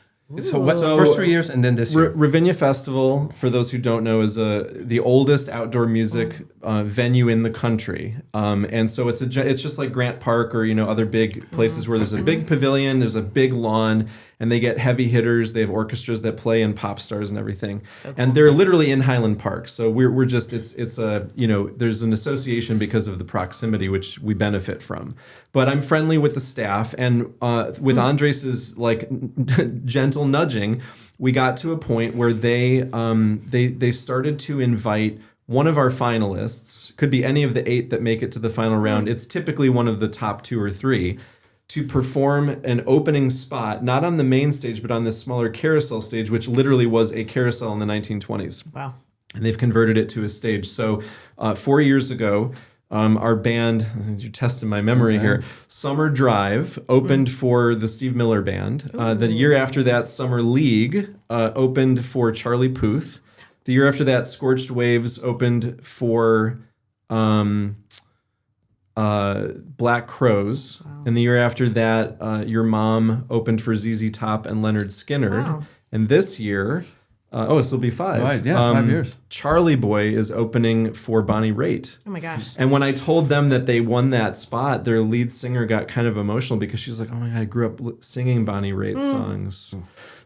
Speaker 1: So what's the first 3 years and then this year?
Speaker 2: Ravinia Festival, for those who don't know, is the oldest outdoor music venue in the country. And so it's just like Grant Park or other big places where there's a big pavilion, there's a big lawn, and they get heavy hitters. They have orchestras that play and pop stars and everything. So cool. And they're literally in Highland Park. So we're just it's a there's an association because of the proximity, which we benefit from. But I'm friendly with the staff, and with Andres's like gentle nudging, we got to a point where they started to invite one of our finalists, could be any of the 8 that make it to the final round. It's typically one of the top 2 or 3, to perform an opening spot, not on the main stage, but on this smaller carousel stage, which literally was a carousel in the 1920s.
Speaker 3: Wow.
Speaker 2: And they've converted it to a stage. So 4 years ago, our band, you're testing my memory here, Summer Drive opened for the Steve Miller Band. The year after that, Summer League opened for Charlie Puth. The year after that, Scorched Waves opened for Black Crows. Wow. And the year after that, Your Mom opened for ZZ Top and Leonard Skinner. Wow. And this year, this will be 5.
Speaker 1: Right, yeah, 5 years.
Speaker 2: Charlie Boy is opening for Bonnie Raitt.
Speaker 3: Oh my gosh.
Speaker 2: And when I told them that they won that spot, their lead singer got kind of emotional because she was like, oh my God, I grew up singing Bonnie Raitt songs.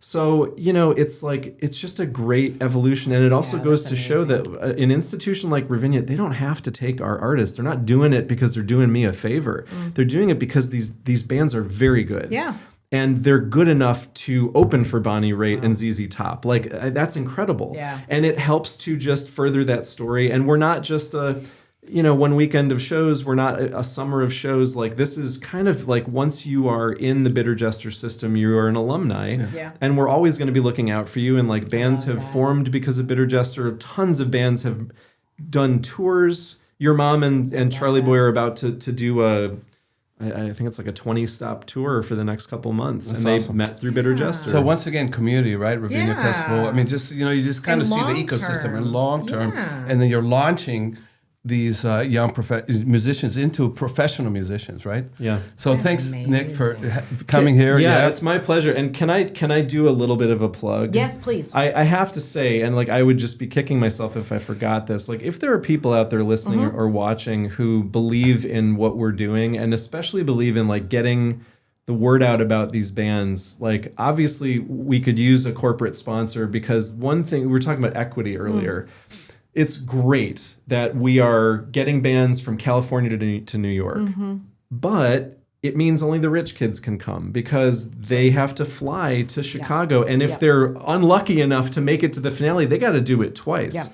Speaker 2: So, it's just a great evolution. And it also goes to show that an institution like Ravinia, they don't have to take our artists. They're not doing it because they're doing me a favor. They're doing it because these bands are very good.
Speaker 3: Yeah.
Speaker 2: And they're good enough to open for Bonnie Raitt and ZZ Top. Like, that's incredible.
Speaker 3: Yeah.
Speaker 2: And it helps to just further that story. And we're not just one weekend of shows. We're not a summer of shows. Like, this is kind of like once you are in the Bitter Jester system, you are an alumni.
Speaker 3: Yeah.
Speaker 2: And we're always going to be looking out for you. And like bands have formed because of Bitter Jester. Tons of bands have done tours. Your Mom and Charlie Boy are about to do I think it's like a 20-stop tour for the next couple months.
Speaker 1: That's
Speaker 2: and
Speaker 1: awesome.
Speaker 2: They met through Bitter Jester.
Speaker 1: So once again, community, right? Ravinia Festival. I mean, just, you just kind of see the ecosystem in long term.
Speaker 3: Yeah.
Speaker 1: And then you're launching these young musicians into professional musicians, right?
Speaker 2: Yeah.
Speaker 1: So
Speaker 3: That's
Speaker 1: thanks,
Speaker 3: amazing.
Speaker 1: Nick, for coming here.
Speaker 2: Yeah, it's my pleasure. And can I do a little bit of a plug?
Speaker 3: Yes, please.
Speaker 2: I have to say, and like I would just be kicking myself if I forgot this. Like, if there are people out there listening or watching who believe in what we're doing, and especially believe in like getting the word out about these bands, like obviously we could use a corporate sponsor, because one thing, we were talking about equity earlier. It's great that we are getting bands from California to New York, but it means only the rich kids can come because they have to fly to Chicago. And if they're unlucky enough to make it to the finale, they got to do it twice.
Speaker 3: Yeah.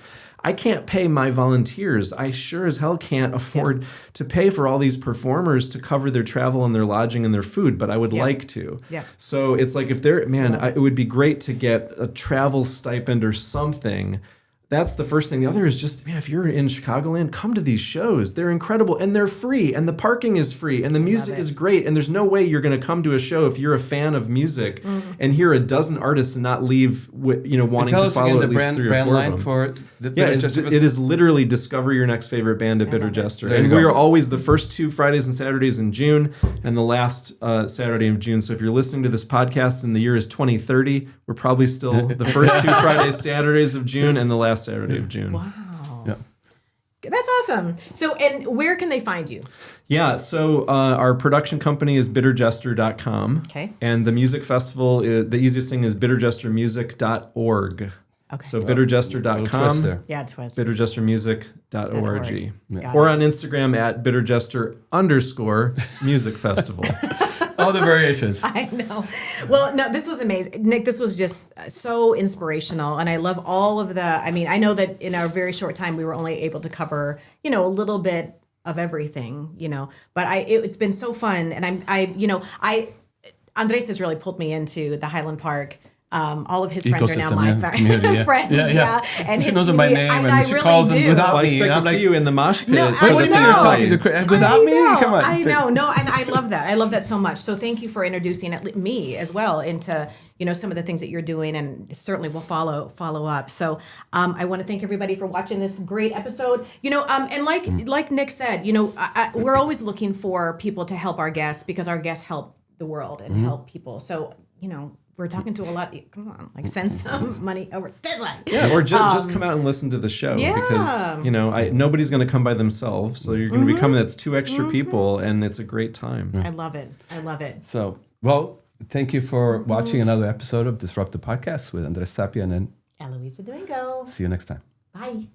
Speaker 2: I can't pay my volunteers. I sure as hell can't afford to pay for all these performers to cover their travel and their lodging and their food, but I would like to.
Speaker 3: Yeah.
Speaker 2: So it's like, if they're, it would be great to get a travel stipend or something. That's the first thing. The other is just, if you're in Chicagoland, come to these shows. They're incredible, and they're free, and the parking is free, and the music is great. And there's no way you're going to come to a show if you're a fan of music and hear a dozen artists and not leave wanting to follow at least 3 or 4 of them.
Speaker 1: For the Bitter Jester.
Speaker 2: It is literally discover your next favorite band at Bitter Jester. And we are always the first 2 Fridays and Saturdays in June and the last Saturday of June. So if you're listening to this podcast and the year is 2030, we're probably still the first 2 Fridays, Saturdays of June and the last Saturday of June.
Speaker 3: Wow.
Speaker 1: Yeah.
Speaker 3: That's awesome. So, and where can they find you?
Speaker 2: Yeah, so our production company is bitterjester.com.
Speaker 3: Okay.
Speaker 2: And the music festival, the easiest thing is bitterjestermusic.org.
Speaker 3: Okay.
Speaker 2: So bitterjester.com,
Speaker 3: Yeah, twist.
Speaker 2: bitterjestermusic.org.
Speaker 3: Yeah.
Speaker 2: Or on Instagram at bitterjester_music festival.
Speaker 1: All the variations.
Speaker 3: I know. Well, no, this was amazing. Nick, this was just so inspirational. And I love all of I know that in our very short time, we were only able to cover, a little bit of everything, but it's been so fun. And Andrés has really pulled me into the Highland Park. All of his friends are now my friends. Yeah. And
Speaker 1: she knows my name, and she
Speaker 3: really
Speaker 1: calls them without me.
Speaker 2: I expect to see you in the mosh pit.
Speaker 3: No,
Speaker 1: What do you think you're talking to Chris? Without me? Come on.
Speaker 3: I know. No, and I love that. I love that so much. So thank you for introducing me as well into some of the things that you're doing, and certainly we'll follow up. So I want to thank everybody for watching this great episode. And like Nick said, we're always looking for people to help our guests, because our guests help the world and help people. So we're talking to a lot. Come on, like send some money over this way.
Speaker 2: Yeah, or just come out and listen to the show
Speaker 3: Yeah.
Speaker 2: because nobody's going to come by themselves, so you're going to be coming. That's 2 extra people, and it's a great time.
Speaker 3: I love it. I love it.
Speaker 1: So, well, thank you for watching another episode of Disrupt the Podcast with Andrés Tapia, and then
Speaker 3: Eloiza Domingo.
Speaker 1: see you next time.
Speaker 3: Bye.